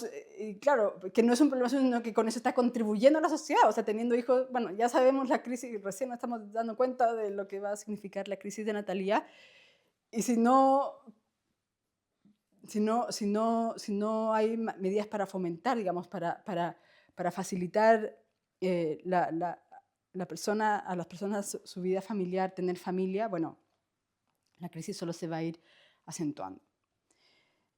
claro, que no es un problema, sino que con eso está contribuyendo a la sociedad. O sea, teniendo hijos, bueno, ya sabemos la crisis, recién nos estamos dando cuenta de lo que va a significar la crisis de natalidad. Y si no hay medidas para fomentar, digamos, para facilitar a las personas su vida familiar, tener familia, bueno, la crisis solo se va a ir acentuando.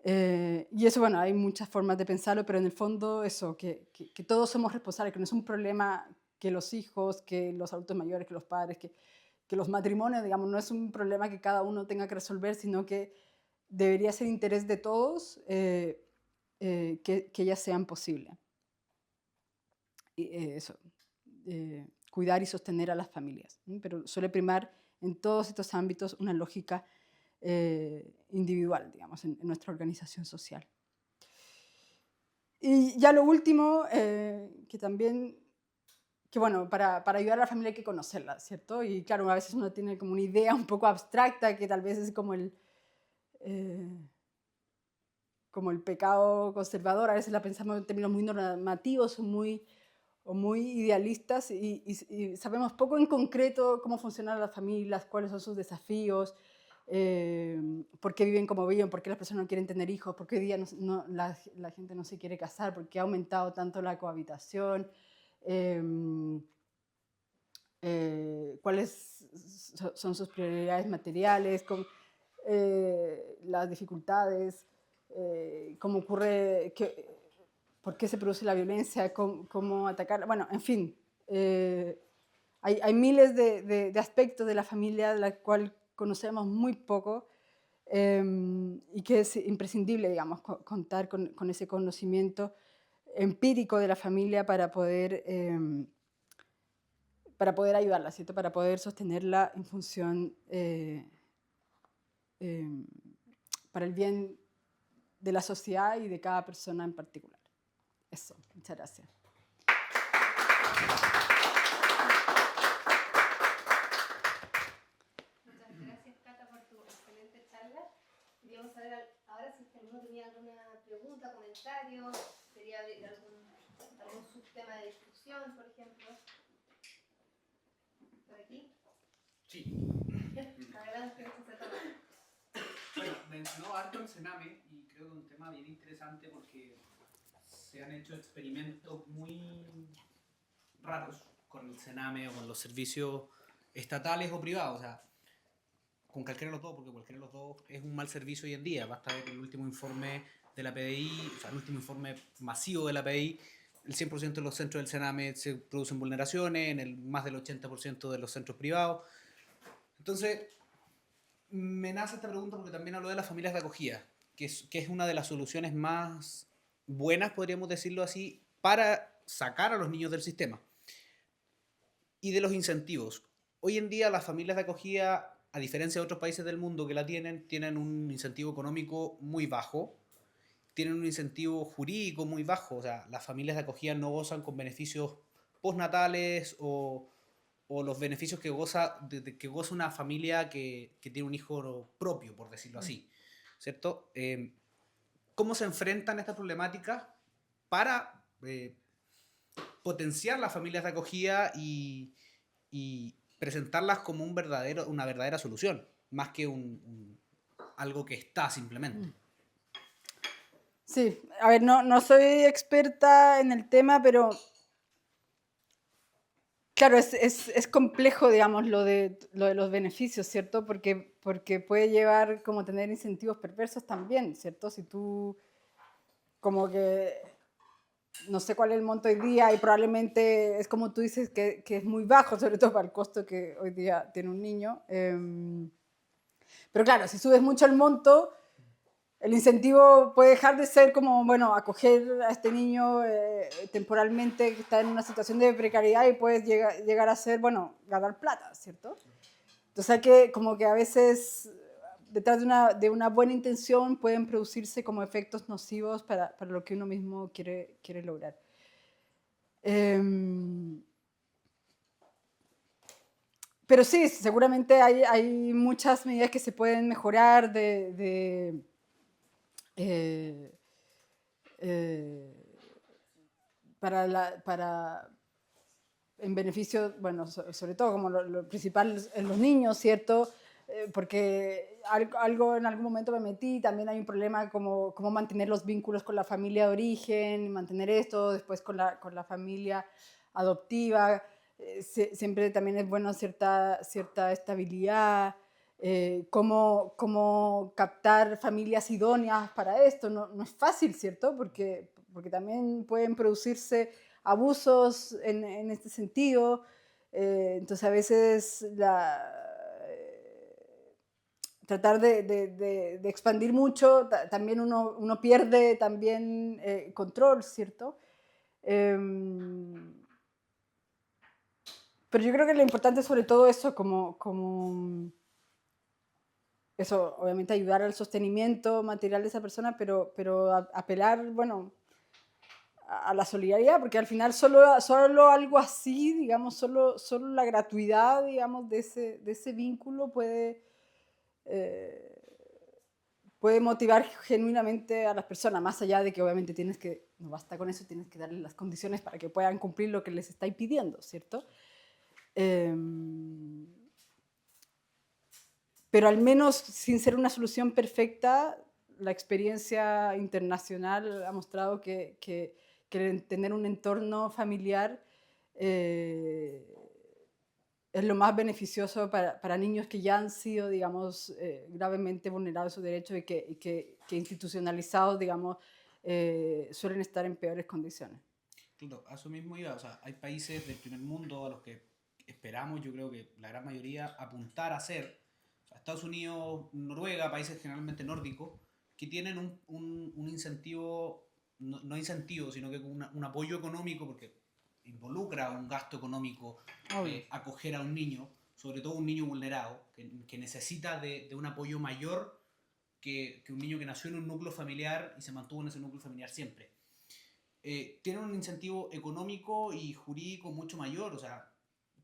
Y eso, bueno, hay muchas formas de pensarlo, pero en el fondo eso, que todos somos responsables, que no es un problema que los hijos, que los adultos mayores, que los padres, que los matrimonios, digamos, no es un problema que cada uno tenga que resolver, sino que debería ser interés de todos que ellas sean posibles. Y, eso, cuidar y sostener a las familias, ¿sí? Pero suele primar en todos estos ámbitos una lógica individual, digamos, en nuestra organización social. Y ya lo último, que también, que bueno, para ayudar a la familia hay que conocerla, ¿cierto? Y claro, a veces uno tiene como una idea un poco abstracta, que tal vez es como el pecado conservador, a veces la pensamos en términos muy normativos o muy idealistas y sabemos poco en concreto cómo funcionan las familias, cuáles son sus desafíos, por qué viven como viven, por qué las personas no quieren tener hijos, por qué hoy día la gente no se quiere casar, por qué ha aumentado tanto la cohabitación, cuáles son sus prioridades materiales, las dificultades, cómo ocurre, por qué se produce la violencia, cómo atacarla. Bueno, en fin, hay miles de aspectos de la familia de la cual conocemos muy poco y que es imprescindible, digamos, contar con ese conocimiento empírico de la familia para poder ayudarla, ¿cierto? Para poder sostenerla en función para el bien de la sociedad y de cada persona en particular. Eso, muchas gracias. Muchas gracias, Cata, por tu excelente charla. Queríamos saber ahora si alguno tenía alguna pregunta, comentario, quería abrir algún subtema de discusión, por ejemplo. ¿Por aquí? Sí. Adelante, se toma. Bueno, mencionó harto el Sename y creo que es un tema bien interesante porque se han hecho experimentos muy raros con el Sename o con los servicios estatales o privados. O sea, con cualquiera de los dos, porque cualquiera de los dos es un mal servicio hoy en día. Basta ver el último informe de la PDI, o sea, el último informe masivo de la PDI. El 100% de los centros del Sename se producen vulneraciones, más del 80% de los centros privados. Entonces, me nace esta pregunta porque también hablo de las familias de acogida, que es una de las soluciones más buenas, podríamos decirlo así, para sacar a los niños del sistema. Y de los incentivos. Hoy en día las familias de acogida, a diferencia de otros países del mundo que la tienen un incentivo económico muy bajo, tienen un incentivo jurídico muy bajo. O sea, las familias de acogida no gozan con beneficios postnatales o los beneficios que goza una familia que tiene un hijo propio, por decirlo así, ¿cierto? ¿Cómo se enfrentan estas problemáticas para potenciar las familias de acogida y presentarlas como una verdadera solución, más que algo que está simplemente? Sí, a ver, no soy experta en el tema, pero claro, es complejo, digamos, lo de los beneficios, ¿cierto? Porque puede llevar como tener incentivos perversos también, ¿cierto? Si tú como que no sé cuál es el monto hoy día y probablemente es como tú dices que es muy bajo, sobre todo para el costo que hoy día tiene un niño. Pero claro, si subes mucho el monto, el incentivo puede dejar de ser como, bueno, acoger a este niño temporalmente que está en una situación de precariedad y puede llegar a ser, bueno, ganar plata, ¿cierto? Entonces hay que, como que a veces, detrás de una buena intención pueden producirse como efectos nocivos para lo que uno mismo quiere lograr. Pero sí, seguramente hay muchas medidas que se pueden mejorar en beneficio, bueno, sobre todo como lo principal en los niños, ¿cierto? Porque algo en algún momento me metí, también hay un problema como mantener los vínculos con la familia de origen, mantener esto, después con la familia adoptiva, siempre también es bueno cierta estabilidad, cómo captar familias idóneas para esto, no es fácil, ¿cierto? Porque también pueden producirse abusos en este sentido. Entonces a veces tratar de expandir mucho, también uno pierde también control, ¿cierto? Pero yo creo que lo importante es sobre todo eso, como eso, obviamente ayudar al sostenimiento material de esa persona, pero apelar, bueno, a la solidaridad, porque al final solo algo así, digamos, solo la gratuidad, digamos, de ese vínculo puede motivar genuinamente a las personas, más allá de que obviamente no basta con eso, tienes que darles las condiciones para que puedan cumplir lo que les estáis pidiendo, ¿cierto? Pero al menos, sin ser una solución perfecta, la experiencia internacional ha mostrado que tener un entorno familiar es lo más beneficioso para niños que ya han sido, digamos, gravemente vulnerados sus derechos y que institucionalizados, digamos, suelen estar en peores condiciones. Claro, a eso mismo iba. O sea, hay países del primer mundo a los que esperamos, yo creo que la gran mayoría, apuntar a ser. O sea, Estados Unidos, Noruega, países generalmente nórdicos, que tienen un incentivo, no incentivo, sino que un apoyo económico, porque involucra un gasto económico acoger a un niño, sobre todo un niño vulnerado, que necesita de un apoyo mayor que un niño que nació en un núcleo familiar y se mantuvo en ese núcleo familiar siempre. Tienen un incentivo económico y jurídico mucho mayor. O sea,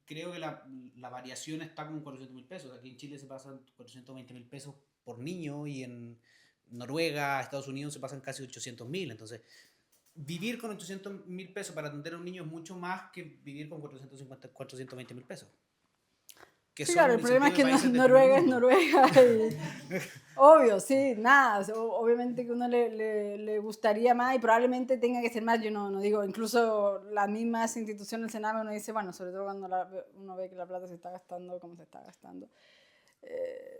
creo que la variación está como en 400.000 pesos. Aquí en Chile se pasan 420.000 pesos por niño y en Noruega, Estados Unidos se pasan casi 800.000. Entonces, vivir con 800.000 pesos para atender a un niño es mucho más que vivir con 420.000 pesos. Que sí, claro, el problema es que Noruega es Noruega. Y, obvio, sí, nada. Obviamente que uno le gustaría más y probablemente tenga que ser más. Yo no digo, incluso las mismas instituciones del Sename, uno dice, bueno, sobre todo cuando uno ve que la plata se está gastando como se está gastando.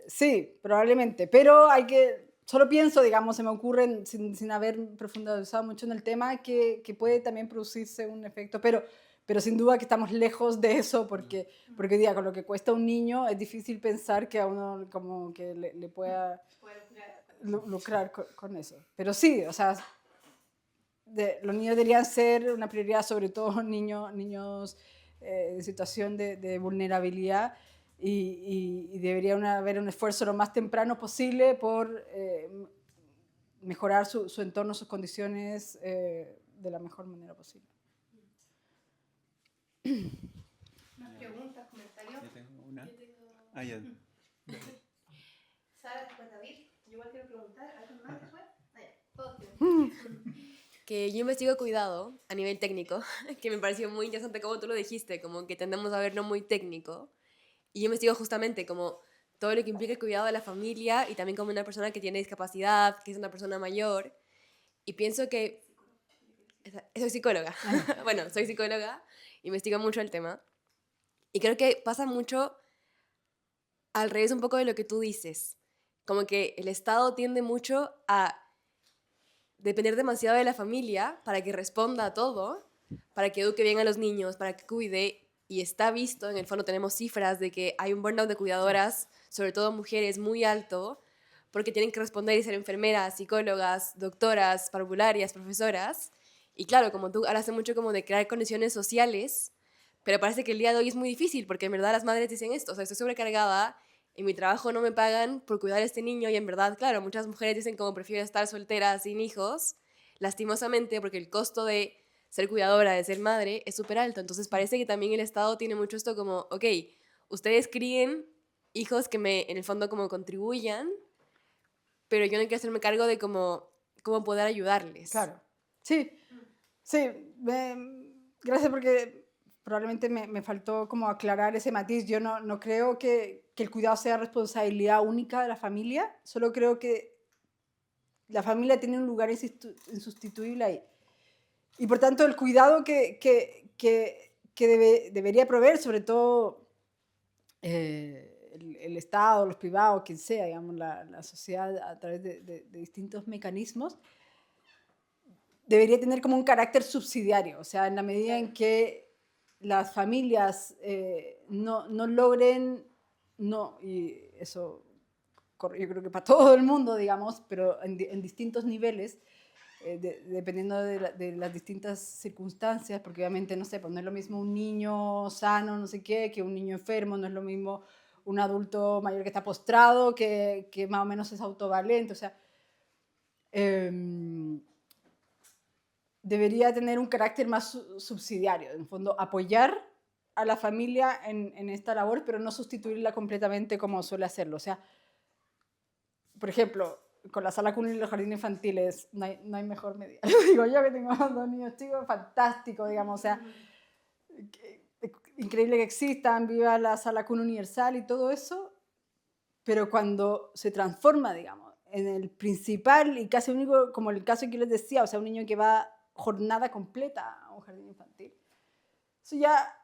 Sí, probablemente, pero solo pienso, digamos, se me ocurre, sin haber profundizado mucho en el tema, que puede también producirse un efecto, pero sin duda que estamos lejos de eso, porque diga, con lo que cuesta un niño es difícil pensar que a uno como que le pueda lucrar con eso. Pero sí, o sea, los niños deberían ser una prioridad, sobre todo niños en situación de vulnerabilidad, y debería haber un esfuerzo lo más temprano posible por mejorar su entorno, sus condiciones de la mejor manera posible. ¿Más preguntas, comentarios? Yo tengo una. Ah, ya. Sara, después David. Yo igual quiero preguntar. ¿Alguien más después? Ah, ya. Todos tienen. Que yo investigo cuidado a nivel técnico, que me pareció muy interesante como tú lo dijiste, como que tendemos a verlo muy técnico. Y yo investigo justamente como todo lo que implica el cuidado de la familia y también como una persona que tiene discapacidad, que es una persona mayor. Y pienso que... Soy psicóloga. Bueno, soy psicóloga, investigo mucho el tema. Y creo que pasa mucho al revés un poco de lo que tú dices. Como que el Estado tiende mucho a depender demasiado de la familia para que responda a todo, para que eduque bien a los niños, para que cuide. Y está visto, en el fondo tenemos cifras de que hay un burnout de cuidadoras, sobre todo mujeres, muy alto, porque tienen que responder y ser enfermeras, psicólogas, doctoras, parvularias, profesoras. Y claro, como tú hablas mucho como de crear condiciones sociales, pero parece que el día de hoy es muy difícil, porque en verdad las madres dicen esto, o sea, estoy sobrecargada, en mi trabajo no me pagan por cuidar a este niño, y en verdad, claro, muchas mujeres dicen como prefiero estar soltera sin hijos, lastimosamente, porque el costo de ser cuidadora, de ser madre, es súper alto. Entonces parece que también el Estado tiene mucho esto como, ok, ustedes críen hijos que en el fondo como contribuyan, pero yo no quiero hacerme cargo de cómo poder ayudarles. Claro. Sí, sí. Gracias porque probablemente me faltó como aclarar ese matiz. Yo no creo que el cuidado sea responsabilidad única de la familia, solo creo que la familia tiene un lugar insustituible ahí. Y por tanto el cuidado que debería proveer, sobre todo el Estado, los privados, quien sea, digamos, la sociedad a través de distintos mecanismos, debería tener como un carácter subsidiario, o sea, en la medida en que las familias no logren, y eso yo creo que para todo el mundo, digamos, pero en distintos niveles, dependiendo de las distintas circunstancias, porque obviamente, no sé, pues no es lo mismo un niño sano, no sé qué, que un niño enfermo, no es lo mismo un adulto mayor que está postrado, que más o menos es autovalente, o sea, debería tener un carácter más subsidiario, en el fondo apoyar a la familia en esta labor, pero no sustituirla completamente como suele hacerlo, o sea, por ejemplo, con la sala cuna y los jardines infantiles, no hay mejor medida. Lo digo yo que tengo 2 niños chicos, fantástico, digamos, o sea, increíble que existan, viva la sala cuna universal y todo eso, pero cuando se transforma, digamos, en el principal y casi único, como el caso que les decía, o sea, un niño que va jornada completa a un jardín infantil, eso ya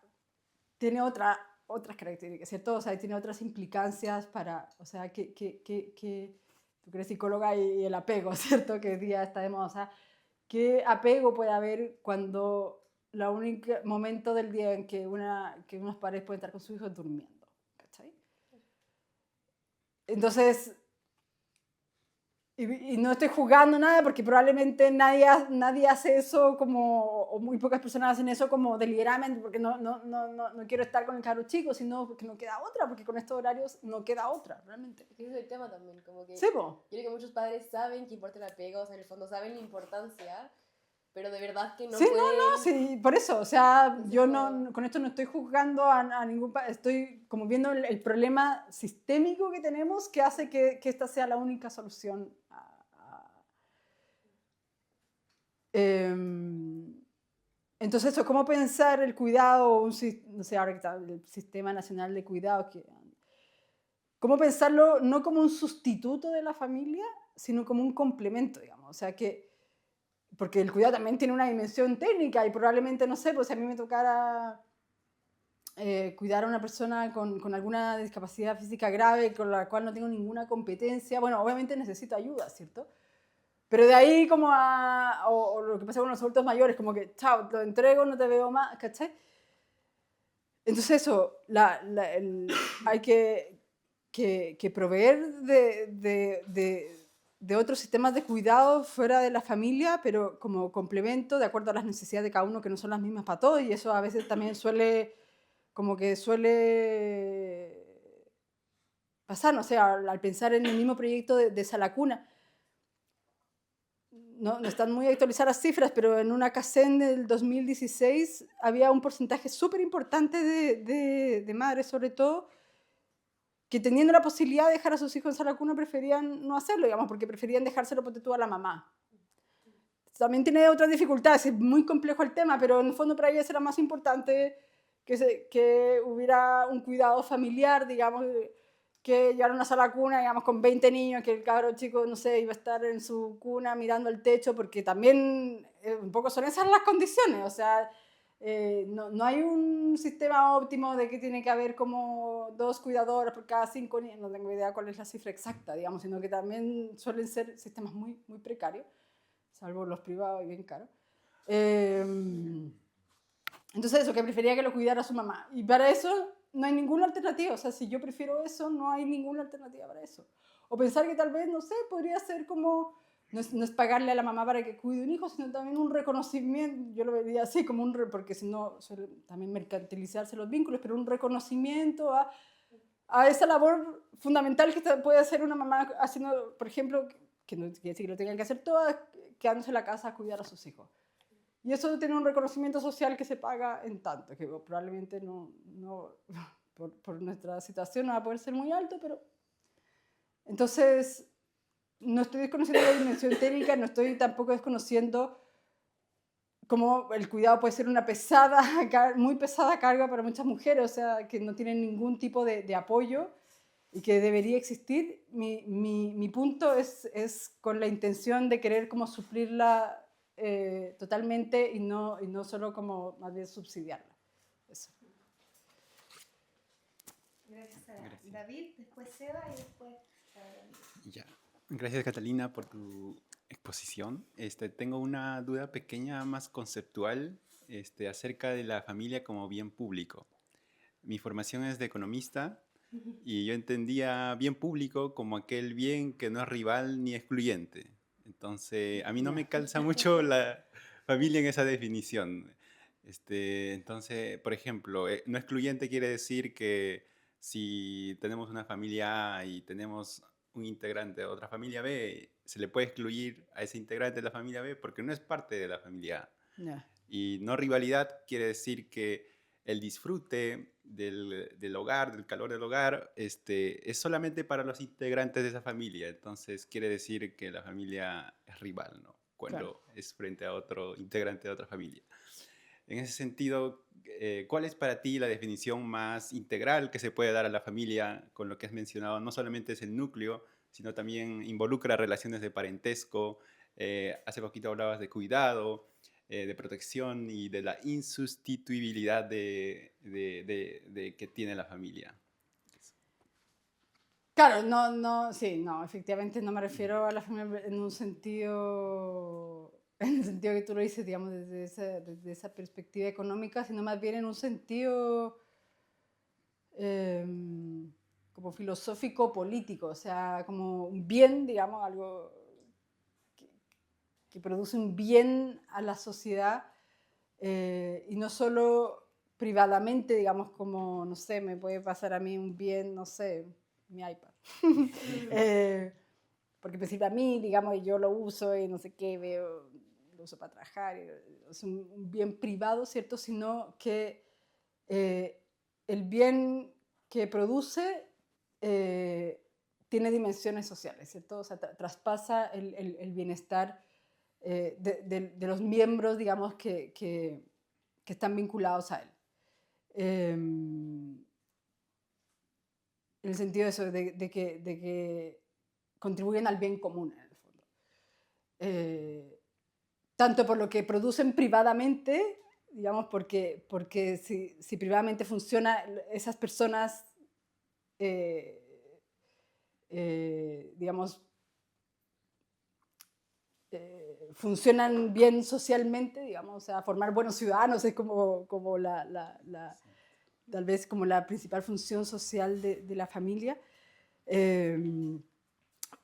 tiene otras características, ¿cierto? O sea, tiene otras implicancias para, o sea, que tú que eres psicóloga y el apego, ¿cierto? Que hoy día está de moda, o sea, ¿qué apego puede haber cuando el único momento del día en que unos padres pueden estar con sus hijos durmiendo? ¿Cachai? Entonces, y no estoy jugando nada porque probablemente nadie hace eso como, o muy pocas personas hacen eso como deliberadamente porque no quiero estar con el cabro chico, sino porque no queda otra, porque con estos horarios no queda otra, realmente. Ese es el tema también, como que Sí, po. yo creo que muchos padres saben que importa el apego, o sea, en el fondo saben la importancia, pero de verdad que no Sí, pueden... sí, por eso, o sea, Entonces, yo como- con esto no estoy juzgando a ningún estoy como viendo el problema sistémico que tenemos que hace que esta sea la única solución. Entonces, eso, ¿cómo pensar el cuidado, no sé, ahora que está el Sistema Nacional de Cuidados, cómo pensarlo no como un sustituto de la familia, sino como un complemento, digamos, o sea, porque el cuidado también tiene una dimensión técnica y probablemente, no sé, pues si a mí me tocara cuidar a una persona con alguna discapacidad física grave con la cual no tengo ninguna competencia, bueno, obviamente necesito ayuda, ¿cierto? Pero de ahí como o lo que pasa con los adultos mayores, como que, chao, lo entrego, no te veo más, ¿cachai? Entonces eso, hay que proveer de otros sistemas de cuidado fuera de la familia, pero como complemento de acuerdo a las necesidades de cada uno, que no son las mismas para todos, y eso a veces también suele pasar, no sé, al pensar en el mismo proyecto de Sala Cuna. No están muy actualizadas las cifras, pero en una CACEN del 2016 había un porcentaje súper importante de madres, sobre todo, que teniendo la posibilidad de dejar a sus hijos en sala cuna preferían no hacerlo, digamos, porque preferían dejárselo por tú a la mamá. También tiene otras dificultades, es muy complejo el tema, pero en el fondo para ellas era más importante que hubiera un cuidado familiar, digamos, que llevar una sala cuna, digamos, con 20 niños, que el cabro chico, no sé, iba a estar en su cuna mirando al techo, porque también un poco son esas las condiciones, o sea, no hay un sistema óptimo de que tiene que haber como 2 cuidadoras por cada 5 niños, no tengo idea cuál es la cifra exacta, digamos, sino que también suelen ser sistemas muy, muy precarios, salvo los privados y bien caros. Entonces eso, que prefería que lo cuidara su mamá. Y para eso no hay ninguna alternativa. O sea, si yo prefiero eso, no hay ninguna alternativa para eso. O pensar que tal vez, no sé, podría ser como, no es pagarle a la mamá para que cuide un hijo, sino también un reconocimiento, yo lo vería así, como porque si no suele también mercantilizarse los vínculos, pero un reconocimiento a esa labor fundamental que puede hacer una mamá haciendo, por ejemplo, que no quiere decir que lo tengan que hacer todas, quedándose en la casa a cuidar a sus hijos. Y eso tiene un reconocimiento social que se paga en tanto, que probablemente por nuestra situación no va a poder ser muy alto, pero... Entonces, no estoy desconociendo la dimensión técnica, no estoy tampoco desconociendo cómo el cuidado puede ser una muy pesada carga para muchas mujeres, o sea, que no tienen ningún tipo de apoyo y que debería existir. Mi punto es con la intención de querer como suplirla totalmente y no solo como más bien subsidiarla. Eso. Gracias, Sara. David, después Seba y después Sara. Ya. Gracias, Catalina, por tu exposición. Tengo una duda pequeña, más conceptual, acerca de la familia como bien público. Mi formación es de economista y yo entendía bien público como aquel bien que no es rival ni excluyente. Entonces, a mí no me calza mucho la familia en esa definición. Entonces, por ejemplo, no excluyente quiere decir que si tenemos una familia A y tenemos un integrante de otra familia B, se le puede excluir a ese integrante de la familia B porque no es parte de la familia A. Yeah. Y no rivalidad quiere decir que el disfrute del hogar, del calor del hogar, es solamente para los integrantes de esa familia. Entonces quiere decir que la familia es rival, ¿no? Cuando es frente a otro integrante de otra familia. En ese sentido, ¿cuál es para ti la definición más integral que se puede dar a la familia con lo que has mencionado? No solamente es el núcleo, sino también involucra relaciones de parentesco. Hace poquito hablabas de cuidado, de protección y de la insustituibilidad de que tiene la familia. Claro, efectivamente no me refiero a la familia en un sentido, en el sentido que tú lo dices, digamos, desde esa perspectiva económica, sino más bien en un sentido como filosófico político, o sea, como un bien, digamos, algo que produce un bien a la sociedad y no solo privadamente, digamos, como, no sé, me puede pasar a mí un bien, no sé, mi iPad. Porque me sirve a mí, digamos, y yo lo uso y no sé qué, lo uso para trabajar, es un bien privado, ¿cierto? Sino que el bien que produce tiene dimensiones sociales, ¿cierto? O sea, traspasa el bienestar de los miembros, digamos, que están vinculados a él. En el sentido de eso, de que contribuyen al bien común, en el fondo. Tanto por lo que producen privadamente, digamos, porque si privadamente funciona, esas personas, digamos, funcionan bien socialmente, digamos, o sea, formar buenos ciudadanos es como tal vez como la principal función social de la familia,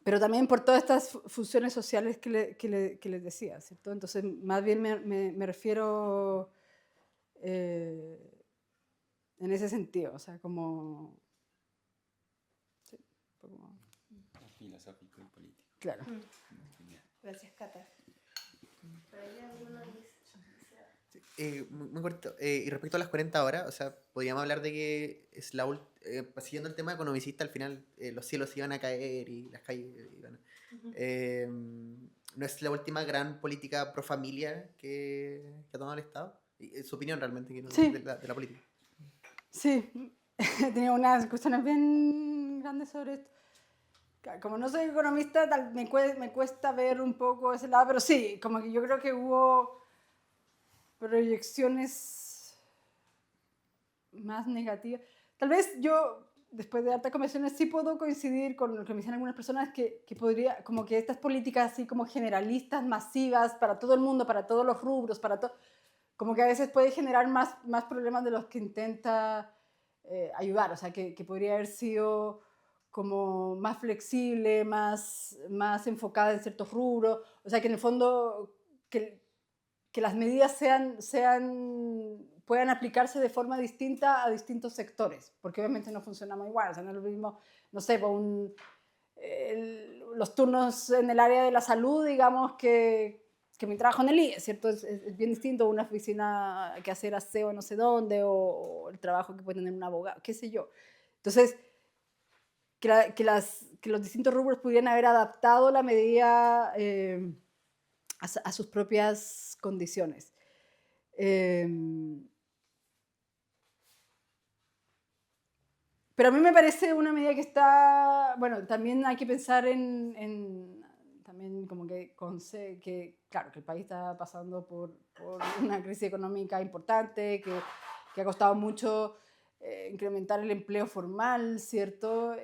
pero también por todas estas funciones sociales que les decía, ¿cierto? Entonces, más bien me refiero en ese sentido, o sea, como... Sí, como Filosófico y político. claro. Gracias, Cata. ¿Por ahí alguno dice? Muy cortito. Y respecto a las 40 horas, o sea, podríamos hablar de que es siguiendo el tema economicista, al final los cielos iban a caer y las calles iban a... ¿No es la última gran política pro familia que ha tomado el Estado? Su opinión realmente, que no, Sí. de la política. Sí, tenía unas cuestiones bien grandes sobre esto. Como no soy economista, me cuesta ver un poco ese lado, pero sí, como que yo creo que hubo proyecciones más negativas. Tal vez yo, después de hartas conversaciones, sí puedo coincidir con lo que me dicen algunas personas que podría, como que estas políticas así como generalistas, masivas, para todo el mundo, para todos los rubros, como que a veces puede generar más problemas de los que intenta ayudar. O sea, que podría haber sido como más flexible, más enfocada en ciertos rubros, o sea, que en el fondo que las medidas puedan aplicarse de forma distinta a distintos sectores, porque obviamente no funcionamos igual, o sea, no es lo mismo, no sé, los turnos en el área de la salud, digamos, que mi trabajo en el IE, ¿cierto? Es bien distinto una oficina que hacer aseo no sé dónde, o el trabajo que puede tener un abogado, qué sé yo. Entonces, que los distintos rubros pudieran haber adaptado la medida a sus propias condiciones. Pero a mí me parece una medida que está, bueno, también hay que pensar también como que claro, que el país está pasando por una crisis económica importante, que ha costado mucho incrementar el empleo formal, ¿cierto?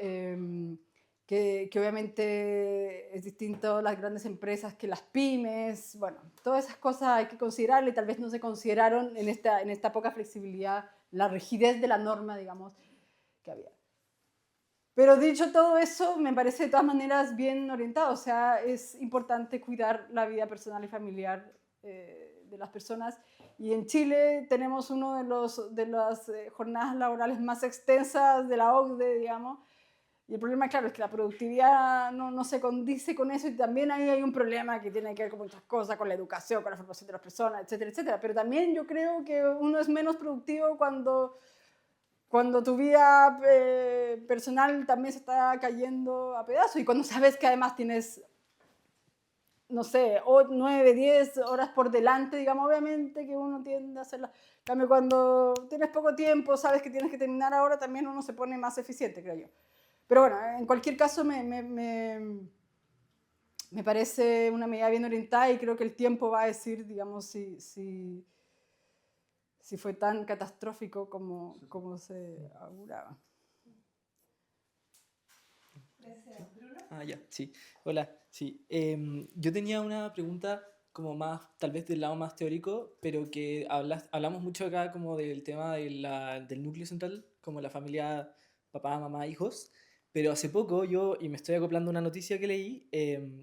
Que obviamente es distinto las grandes empresas que las pymes, bueno, todas esas cosas hay que considerarle, tal vez no se consideraron en esta poca flexibilidad, la rigidez de la norma, digamos, que había. Pero dicho todo eso, me parece de todas maneras bien orientado, o sea, es importante cuidar la vida personal y familiar de las personas, y en Chile tenemos una de las jornadas laborales más extensas de la OCDE, digamos, y el problema, claro, es que la productividad no se condice con eso, y también ahí hay un problema que tiene que ver con muchas cosas, con la educación, con la formación de las personas, etcétera, etcétera. Pero también yo creo que uno es menos productivo cuando tu vida personal también se está cayendo a pedazos, y cuando sabes que además tienes, no sé, 9, 10 horas por delante, digamos, obviamente que uno tiende a hacerla. En cambio, cuando tienes poco tiempo, sabes que tienes que terminar ahora, también uno se pone más eficiente, creo yo. Pero bueno, en cualquier caso me parece una medida bien orientada, y creo que el tiempo va a decir, digamos, si fue tan catastrófico como se auguraba. Gracias, Bruno. Ya, sí. Hola, sí. Yo tenía una pregunta como más, tal vez del lado más teórico, pero que hablamos mucho acá como del tema del núcleo central, como la familia papá, mamá, hijos, pero hace poco y me estoy acoplando a una noticia que leí,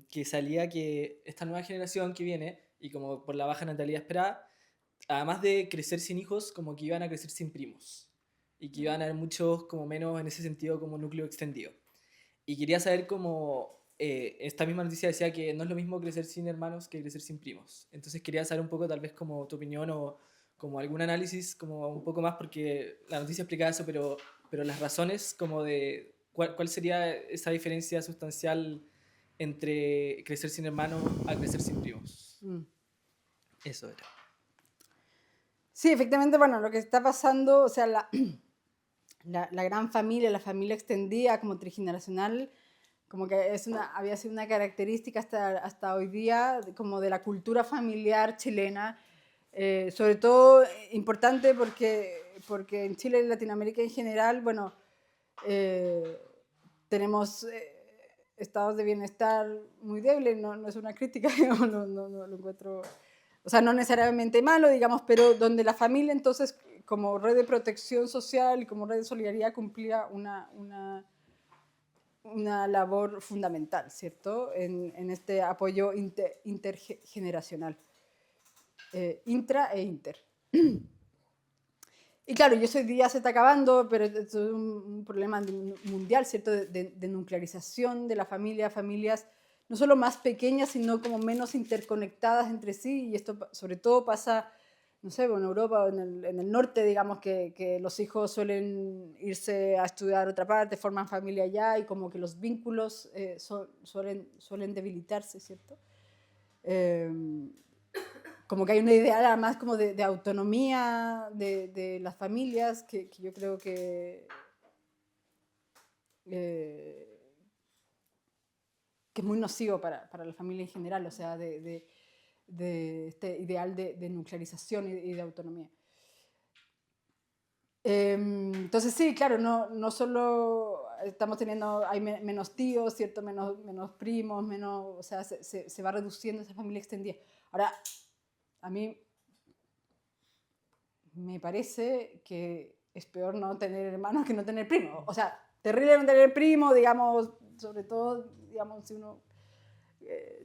que salía que esta nueva generación que viene, y como por la baja natalidad esperada, además de crecer sin hijos, como que iban a crecer sin primos, y que iban a haber muchos como menos en ese sentido como núcleo extendido. Y quería saber cómo esta misma noticia decía que no es lo mismo crecer sin hermanos que crecer sin primos. Entonces quería saber un poco tal vez como tu opinión o como algún análisis como un poco más, porque la noticia explicaba eso, pero las razones como de cuál sería esa diferencia sustancial entre crecer sin hermanos a crecer sin primos. Eso era. Sí, efectivamente, bueno, lo que está pasando, o sea, la gran familia, la familia extendida como trigeneracional, como que había sido una característica hasta hoy día como de la cultura familiar chilena, sobre todo importante porque en Chile y Latinoamérica en general, bueno, tenemos estados de bienestar muy débiles, no es una crítica, digamos, no lo encuentro, o sea, no necesariamente malo, digamos, pero donde la familia entonces como red de protección social y como red de solidaridad cumplía una labor fundamental, ¿cierto? En este apoyo intergeneracional, intra e inter. Y claro, y eso hoy día se está acabando, pero es un problema mundial, ¿cierto? De nuclearización de la familia, familias no solo más pequeñas, sino como menos interconectadas entre sí, y esto sobre todo pasa, no sé, en Europa o en el norte, digamos, que los hijos suelen irse a estudiar a otra parte, forman familia allá, y como que los vínculos suelen debilitarse, ¿cierto? Como que hay una idea además como de autonomía de las familias que yo creo que es muy nocivo para la familia en general, o sea, de este ideal de nuclearización y de autonomía. Entonces sí, claro, no solo estamos teniendo, hay menos tíos, ¿cierto? Menos primos, o sea, se va reduciendo esa familia extendida. Ahora, a mí me parece que es peor no tener hermanos que no tener primos. O sea, terrible no tener primo, digamos, sobre todo, digamos, si uno,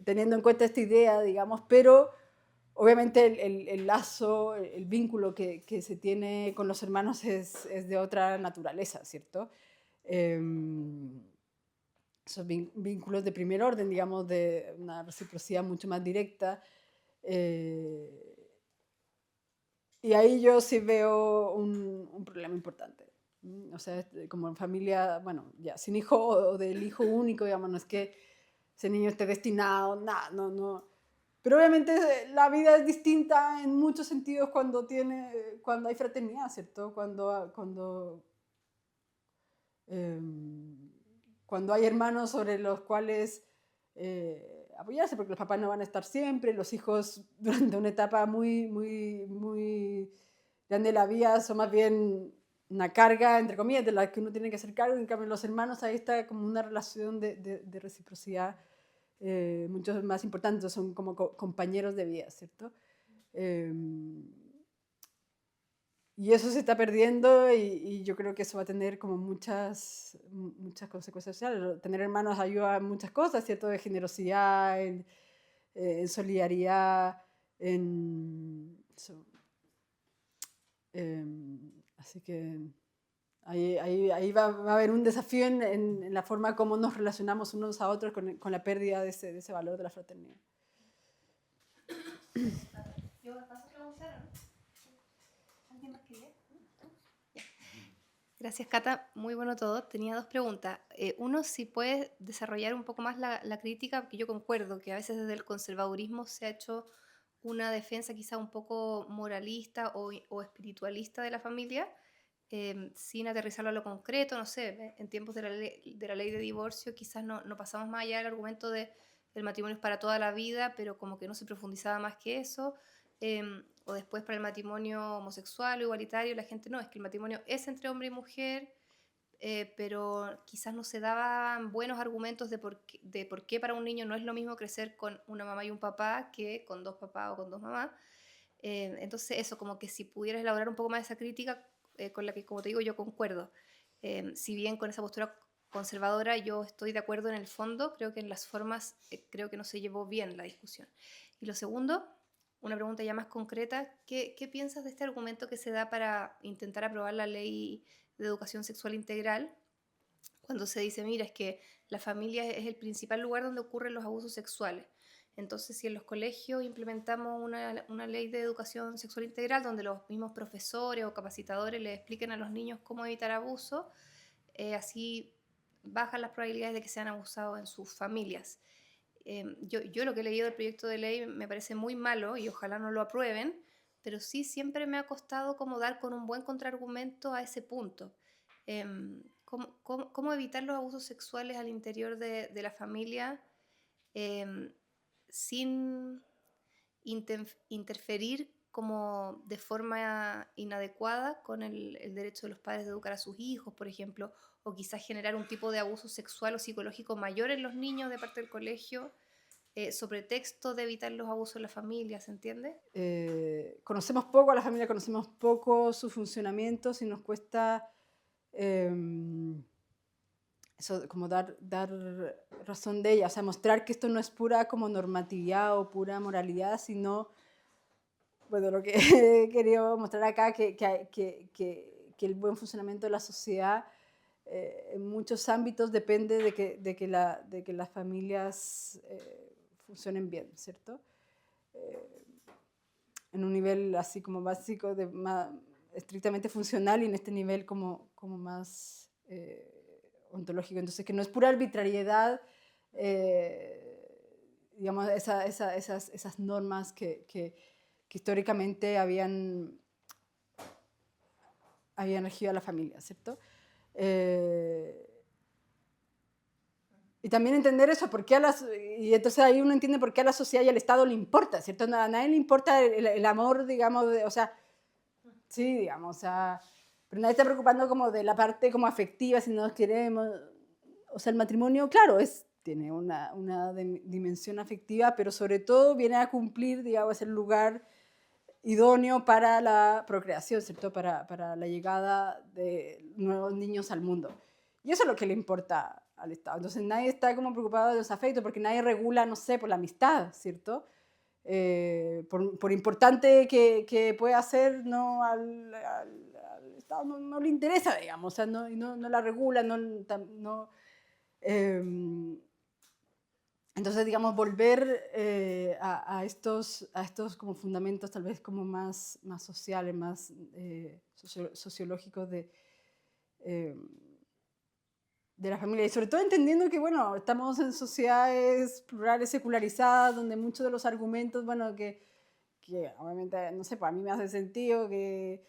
teniendo en cuenta esta idea, digamos, pero obviamente el lazo, el vínculo que se tiene con los hermanos es de otra naturaleza, ¿cierto? Esos vínculos de primer orden, digamos, de una reciprocidad mucho más directa. Y ahí yo sí veo un problema importante. O sea, como en familia, bueno, ya sin hijo o del hijo único, digamos, no es que ese niño esté destinado, nada, no. Pero obviamente la vida es distinta en muchos sentidos cuando hay fraternidad, ¿cierto? Cuando hay hermanos sobre los cuales apoyarse, porque los papás no van a estar siempre, los hijos durante una etapa muy, muy, muy grande de la vida son más bien una carga, entre comillas, de la que uno tiene que hacer cargo. En cambio, los hermanos, ahí está como una relación de reciprocidad mucho más importante, son como compañeros de vida, ¿cierto? Y eso se está perdiendo y yo creo que eso va a tener como muchas consecuencias sociales. Tener hermanos ayuda en muchas cosas, ¿cierto? De generosidad, en solidaridad, así que ahí va a haber un desafío en la forma como nos relacionamos unos a otros con la pérdida de ese valor de la fraternidad. Yo paso a preguntar, ¿no? ¿Alguien más quiere? Gracias, Cata. Muy bueno todo. Tenía dos preguntas. Uno, si puedes desarrollar un poco más la crítica, porque yo concuerdo que a veces desde el conservadurismo se ha hecho una defensa quizá un poco moralista o espiritualista de la familia, sin aterrizarlo a lo concreto. No sé, en tiempos de la ley de divorcio quizás no pasamos más allá del argumento de el matrimonio es para toda la vida, pero como que no se profundizaba más que eso. O después para el matrimonio homosexual o igualitario, la gente no, es que el matrimonio es entre hombre y mujer, pero quizás no se daban buenos argumentos de por qué para un niño no es lo mismo crecer con una mamá y un papá que con dos papás o con dos mamás. Entonces eso, como que si pudieras elaborar un poco más esa crítica, con la que, como te digo, yo concuerdo. Si bien con esa postura conservadora yo estoy de acuerdo en el fondo, creo que en las formas creo que no se llevó bien la discusión. Y lo segundo, una pregunta ya más concreta, ¿qué piensas de este argumento que se da para intentar aprobar la ley de educación sexual integral? Cuando se dice, mira, es que la familia es el principal lugar donde ocurren los abusos sexuales. Entonces, si en los colegios implementamos una ley de educación sexual integral donde los mismos profesores o capacitadores les expliquen a los niños cómo evitar abuso, así bajan las probabilidades de que sean abusados en sus familias. Yo lo que he leído del proyecto de ley me parece muy malo y ojalá no lo aprueben, pero sí siempre me ha costado como dar con un buen contraargumento a ese punto. ¿Cómo evitar los abusos sexuales al interior de la familia sin interferir como de forma inadecuada con el derecho de los padres de educar a sus hijos, por ejemplo, o quizás generar un tipo de abuso sexual o psicológico mayor en los niños de parte del colegio, sobre texto de evitar los abusos en la familia, ¿se entiende? Conocemos poco a la familia, conocemos poco su funcionamiento, si nos cuesta eso, como dar razón de ella, o sea, mostrar que esto no es pura como normatividad o pura moralidad, sino, bueno, lo que he querido mostrar acá, que el buen funcionamiento de la sociedad en muchos ámbitos depende de que las familias funcionen bien, ¿cierto? En un nivel así como básico, estrictamente funcional, y en este nivel como más ontológico. Entonces, que no es pura arbitrariedad, digamos, esas normas que históricamente habían regido a la familia, ¿cierto? Y también entender eso, y entonces ahí uno entiende por qué a la sociedad y al Estado le importa, ¿cierto? A nadie le importa el amor, digamos, o sea, sí, digamos, o sea, pero nadie está preocupando como de la parte como afectiva, si nos queremos, o sea, el matrimonio, claro, tiene una dimensión afectiva, pero sobre todo viene a cumplir, digamos, el lugar idóneo para la procreación, ¿cierto? Para la llegada de nuevos niños al mundo. Y eso es lo que le importa al Estado. Entonces nadie está como preocupado de los afectos, porque nadie regula, no sé, por la amistad, ¿cierto? Por importante que pueda ser, no al Estado no le interesa, digamos, o sea, no la regula, entonces, digamos, volver a estos como fundamentos tal vez como más sociales, más sociológicos de la familia, y sobre todo entendiendo que, bueno, estamos en sociedades plurales, secularizadas, donde muchos de los argumentos, bueno, que obviamente, no sé, para mí me hace sentido que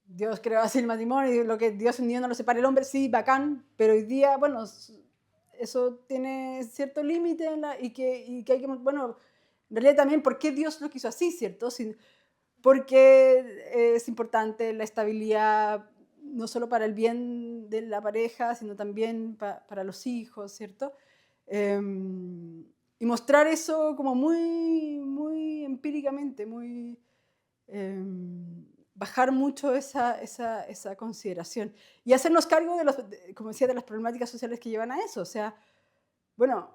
Dios creó así el matrimonio y lo que Dios unió no lo separa el hombre, sí, bacán, pero hoy día, bueno, eso tiene cierto límite y que hay que, bueno, en realidad también, ¿por qué Dios lo quiso así, cierto? Porque es importante la estabilidad, no solo para el bien de la pareja, sino también para los hijos, ¿cierto? Y mostrar eso como muy empíricamente, bajar mucho esa consideración y hacernos cargo como decía, de las problemáticas sociales que llevan a eso. O sea, bueno,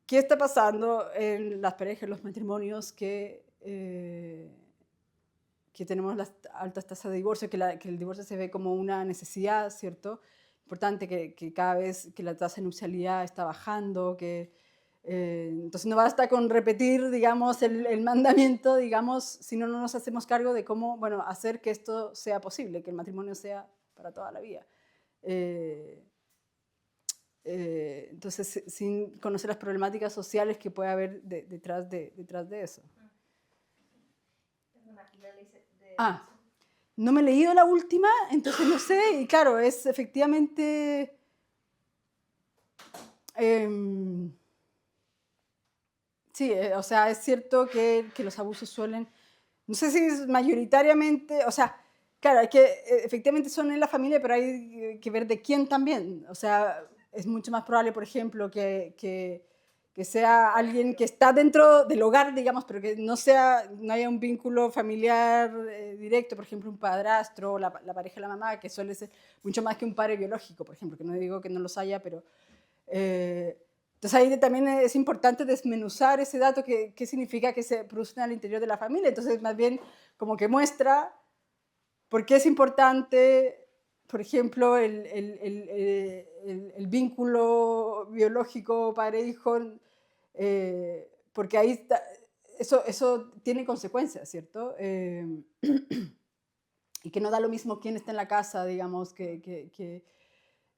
¿qué está pasando en las parejas, en los matrimonios que tenemos las altas tasas de divorcio, que el divorcio se ve como una necesidad, ¿cierto? Importante que cada vez que la tasa de nupcialidad está bajando, entonces no basta con repetir, digamos, el mandamiento, digamos, si no nos hacemos cargo de cómo, bueno, hacer que esto sea posible, que el matrimonio sea para toda la vida. Entonces, sin conocer las problemáticas sociales que puede haber detrás de eso. No me he leído la última, entonces no sé, y claro, es efectivamente... sí, o sea, es cierto que los abusos suelen, no sé si es mayoritariamente, o sea, claro, hay que, efectivamente son en la familia, pero hay que ver de quién también. O sea, es mucho más probable, por ejemplo, que sea alguien que está dentro del hogar, digamos, pero que no haya un vínculo familiar directo, por ejemplo, un padrastro o la pareja de la mamá, que suele ser mucho más que un padre biológico, por ejemplo, que no digo que no los haya, pero... entonces ahí también es importante desmenuzar ese dato, qué significa que se producen al interior de la familia. Entonces más bien como que muestra por qué es importante, por ejemplo, el vínculo biológico padre-hijo, porque ahí está, eso tiene consecuencias, ¿cierto? Y que no da lo mismo quién está en la casa, digamos,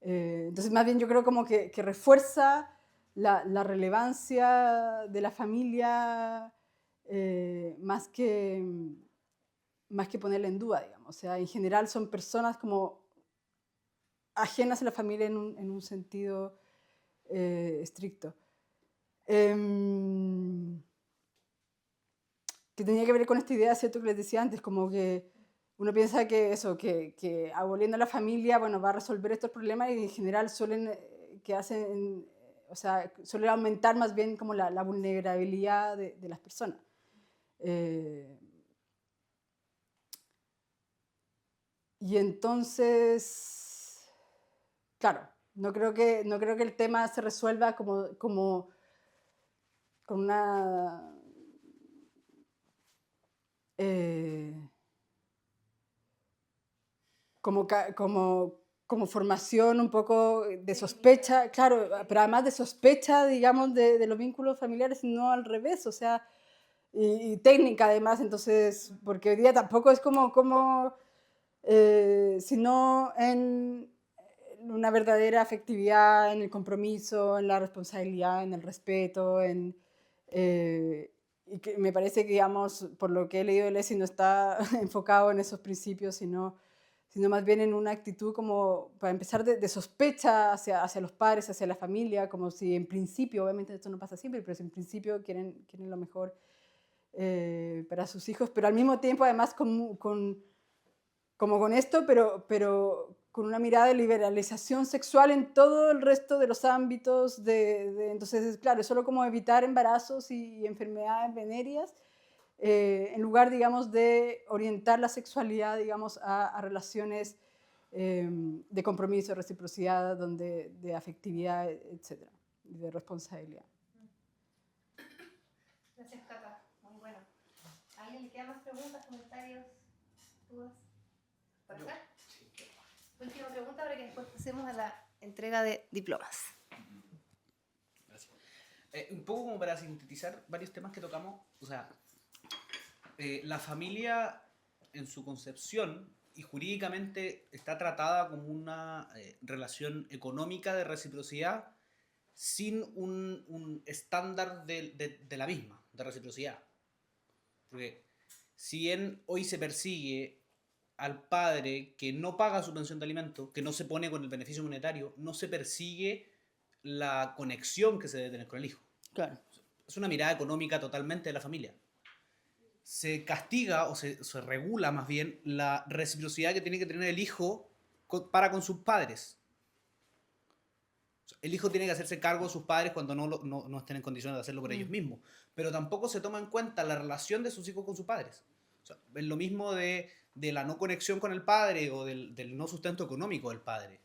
entonces más bien yo creo como que refuerza la relevancia de la familia más que ponerla en duda, digamos. O sea, en general son personas como ajenas a la familia en un sentido estricto. Que tenía que ver con esta idea, ¿cierto?, que les decía antes, como que uno piensa que eso, que aboliendo la familia, bueno, va a resolver estos problemas, y en general suelen aumentar más bien como la vulnerabilidad de las personas. Y entonces, claro, no creo que el tema se resuelva como con una... como formación un poco de sospecha, claro, pero además de sospecha, digamos, de los vínculos familiares, no al revés, o sea, y técnica además, entonces, porque hoy día tampoco es sino en una verdadera afectividad, en el compromiso, en la responsabilidad, en el respeto, y que me parece que, digamos, por lo que he leído de Lessing, no está enfocado en esos principios, sino más bien en una actitud como, para empezar, de sospecha hacia los padres, hacia la familia, como si en principio, obviamente esto no pasa siempre, pero si en principio quieren lo mejor para sus hijos, pero al mismo tiempo además como con esto, pero con una mirada de liberalización sexual en todo el resto de los ámbitos, entonces, claro, es solo como evitar embarazos y enfermedades venéreas, en lugar, digamos, de orientar la sexualidad, digamos, a relaciones de compromiso, de reciprocidad, de afectividad, etcétera, y de responsabilidad. Gracias, Cata. Muy bueno. ¿A alguien le quedan más preguntas, comentarios, dudas? ¿Por acá? Última pregunta para que después pasemos a la entrega de diplomas. Gracias. Un poco como para sintetizar varios temas que tocamos, o sea, la familia en su concepción y jurídicamente está tratada como una relación económica de reciprocidad sin un estándar de la misma, de reciprocidad. Porque si bien hoy se persigue al padre que no paga su pensión de alimentos, que no se pone con el beneficio monetario, no se persigue la conexión que se debe tener con el hijo. Claro. Es una mirada económica totalmente de la familia. Se castiga o se regula más bien la reciprocidad que tiene que tener el hijo para con sus padres. El hijo tiene que hacerse cargo de sus padres cuando no estén en condiciones de hacerlo por ellos mismos. Pero tampoco se toma en cuenta la relación de sus hijos con sus padres. O sea, es lo mismo de la no conexión con el padre o del no sustento económico del padre.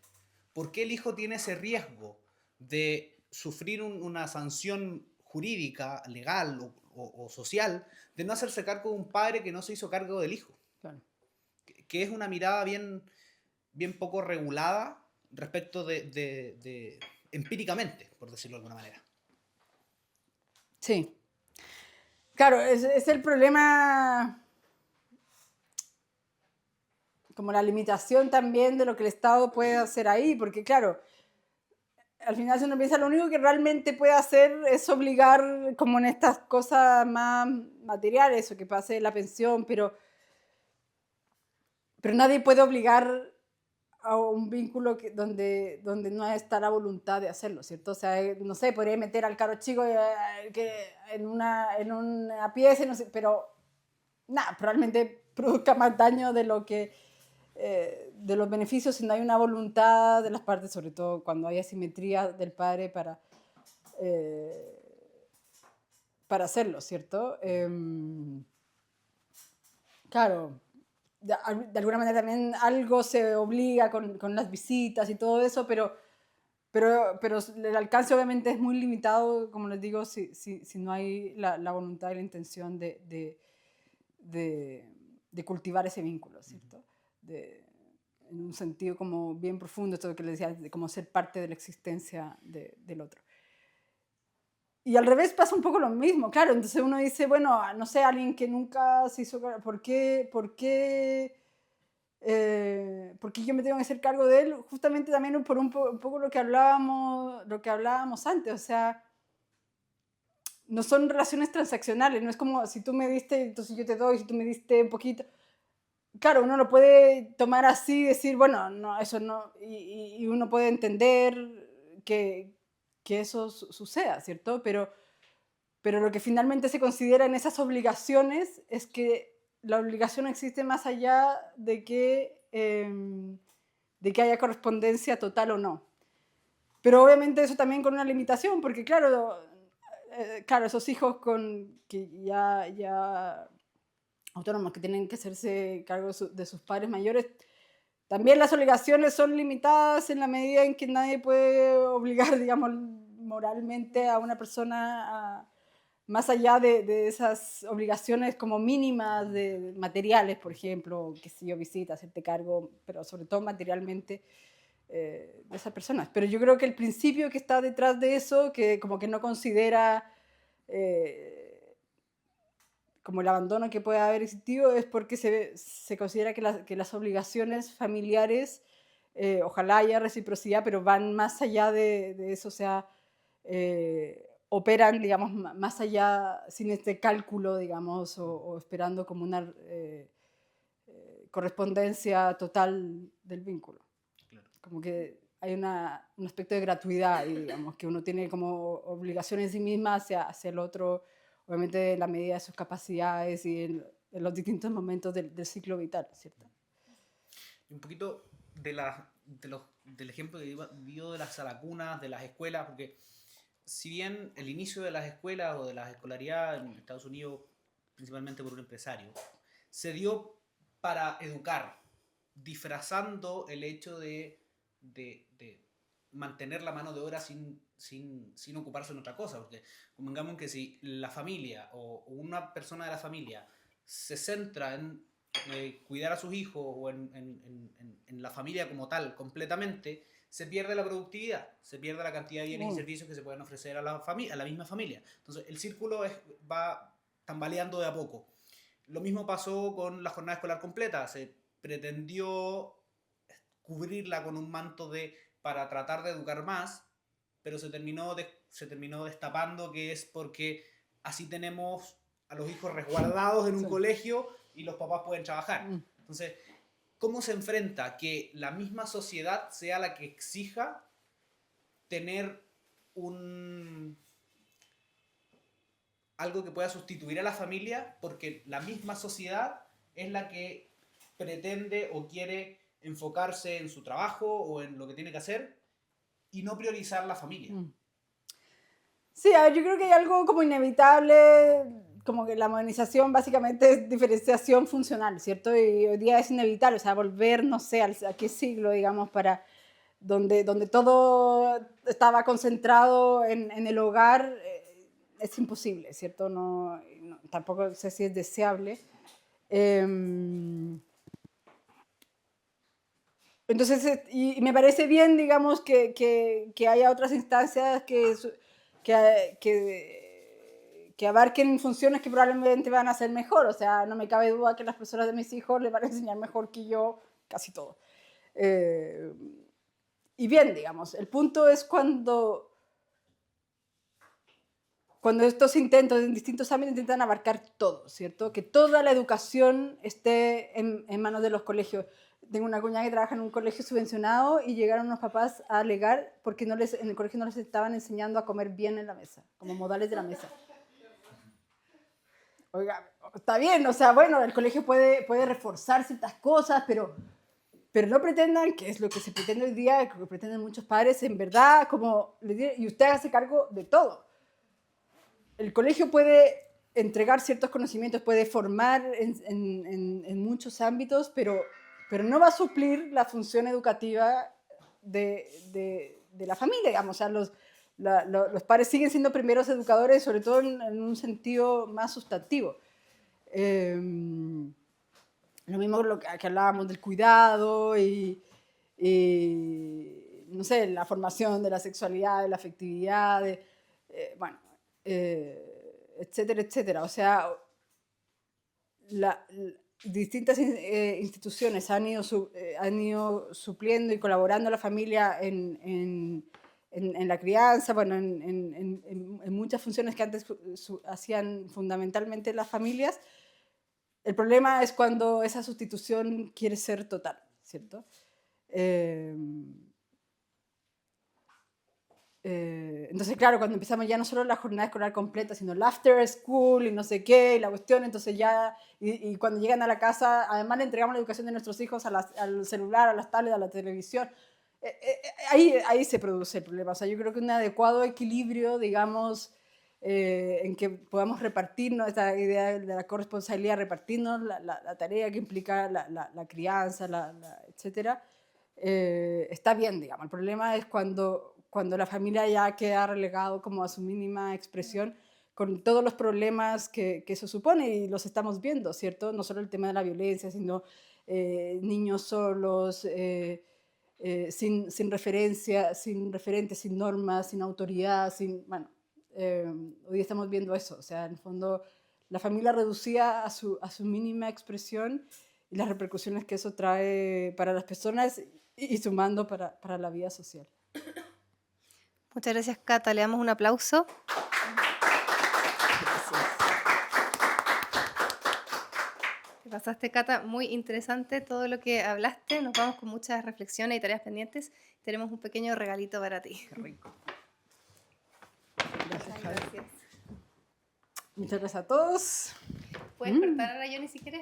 ¿Por qué el hijo tiene ese riesgo de sufrir una sanción jurídica, legal o social, de no hacerse cargo de un padre que no se hizo cargo del hijo? Claro. Que es una mirada bien poco regulada respecto empíricamente, por decirlo de alguna manera. Sí. Claro, es el problema, como la limitación también de lo que el Estado puede hacer ahí, porque claro, al final si uno piensa, lo único que realmente puede hacer es obligar, como en estas cosas más materiales, o que pase la pensión, pero nadie puede obligar a un vínculo donde no está la voluntad de hacerlo, ¿cierto? O sea, no sé, podría meter al caro chico en una pieza, no sé, pero nada, probablemente produzca más daño de lo que de los beneficios si no hay una voluntad de las partes, sobre todo cuando hay asimetría del padre para hacerlo, ¿cierto? Claro, de alguna manera también algo se obliga con las visitas y todo eso, pero el alcance obviamente es muy limitado, como les digo, si no hay la voluntad y la intención de cultivar ese vínculo, ¿cierto? En un sentido como bien profundo, esto que les decía, de como ser parte de la existencia del otro. Y al revés pasa un poco lo mismo, claro, entonces uno dice, bueno, no sé, alguien que nunca se hizo cargo, ¿por qué yo me tengo que hacer cargo de él? Justamente también por un poco lo que hablábamos antes, o sea, no son relaciones transaccionales, no es como si tú me diste, entonces yo te doy, si tú me diste un poquito. Claro, uno lo puede tomar así y decir, bueno, no, eso no, y uno puede entender que eso suceda, ¿cierto? Pero lo que finalmente se considera en esas obligaciones es que la obligación existe más allá de que haya correspondencia total o no. Pero obviamente eso también con una limitación, porque claro, esos hijos que ya autónomos que tienen que hacerse cargo de sus padres mayores, también las obligaciones son limitadas en la medida en que nadie puede obligar, digamos, moralmente a una persona más allá de esas obligaciones como mínimas de materiales, por ejemplo, que si yo visita, hacerte cargo, pero sobre todo materialmente de esas personas. Pero yo creo que el principio que está detrás de eso, que como que no considera como el abandono que puede haber existido, es porque se considera que las obligaciones familiares, ojalá haya reciprocidad, pero van más allá de eso, o sea, operan, digamos, más allá, sin este cálculo, digamos, o esperando como una correspondencia total del vínculo. Claro. Como que hay un aspecto de gratuidad, digamos, que uno tiene como obligación en sí misma hacia el otro, obviamente en la medida de sus capacidades y en los distintos momentos del ciclo vital, ¿cierto? Un poquito del ejemplo que dio de las salacunas, de las escuelas, porque si bien el inicio de las escuelas o de las escolaridades en Estados Unidos principalmente por un empresario, se dio para educar, disfrazando el hecho de mantener la mano de obra sin ocuparse en otra cosa. Porque convengamos que si la familia o una persona de la familia se centra en cuidar a sus hijos o en la familia como tal completamente, se pierde la productividad, se pierde la cantidad de bienes y servicios que se pueden ofrecer a la misma familia. Entonces el círculo va tambaleando de a poco. Lo mismo pasó con la jornada escolar completa. Se pretendió cubrirla con un manto para tratar de educar más, pero se terminó destapando que es porque así tenemos a los hijos resguardados en un colegio y los papás pueden trabajar. Entonces, ¿cómo se enfrenta que la misma sociedad sea la que exija tener algo que pueda sustituir a la familia, porque la misma sociedad es la que pretende o quiere enfocarse en su trabajo o en lo que tiene que hacer y no priorizar la familia? Sí, a ver, yo creo que hay algo como inevitable, como que la modernización básicamente es diferenciación funcional, ¿cierto? Y hoy día es inevitable, o sea, volver, no sé, a qué siglo, digamos, para donde todo estaba concentrado en el hogar, es imposible, ¿cierto? Tampoco sé si es deseable. Entonces, y me parece bien, digamos, que haya otras instancias que abarquen funciones que probablemente van a ser mejor. O sea, no me cabe duda que las profesoras de mis hijos les van a enseñar mejor que yo casi todo. Y bien, digamos, el punto es cuando estos intentos en distintos ámbitos intentan abarcar todo, ¿cierto? Que toda la educación esté en manos de los colegios. Tengo una cuñada que trabaja en un colegio subvencionado y llegaron unos papás a alegar porque en el colegio no les estaban enseñando a comer bien en la mesa, como modales de la mesa. Oiga, está bien, o sea, bueno, el colegio puede reforzar ciertas cosas, pero no pretendan, que es lo que se pretende hoy día, que pretenden muchos padres, en verdad, como les digo, y usted hace cargo de todo. El colegio puede entregar ciertos conocimientos, puede formar en muchos ámbitos, pero no va a suplir la función educativa de la familia, digamos. O sea, los padres siguen siendo primeros educadores, sobre todo en un sentido más sustantivo. Lo mismo que hablábamos del cuidado y no sé, la formación de la sexualidad, de la afectividad, etcétera, etcétera. O sea, distintas instituciones han ido supliendo y colaborando a la familia en la crianza, bueno, en muchas funciones que antes hacían fundamentalmente las familias. El problema es cuando esa sustitución quiere ser total, ¿cierto? Entonces, claro, cuando empezamos ya no solo la jornada escolar completa, sino el after school y no sé qué, y la cuestión, entonces ya, y cuando llegan a la casa, además le entregamos la educación de nuestros hijos al celular, a las tablets, a la televisión. Ahí se produce el problema. O sea, yo creo que un adecuado equilibrio, digamos, en que podamos repartirnos, esta idea de la corresponsabilidad, repartirnos la tarea que implica la crianza, etcétera, está bien, digamos. El problema es cuando la familia ya queda relegado como a su mínima expresión, con todos los problemas que eso supone, y los estamos viendo, ¿cierto? No solo el tema de la violencia, sino niños solos, sin referencia, sin referentes, sin normas, sin autoridad, hoy estamos viendo eso. O sea, en el fondo, la familia reducida a su mínima expresión y las repercusiones que eso trae para las personas y sumando para la vida social. Muchas gracias, Cata. Le damos un aplauso. Te pasaste, Cata, muy interesante todo lo que hablaste. Nos vamos con muchas reflexiones y tareas pendientes. Tenemos un pequeño regalito para ti. Qué rico. Gracias. Muchas gracias a todos. Puedes cortar ahora, Johnny, si quieres.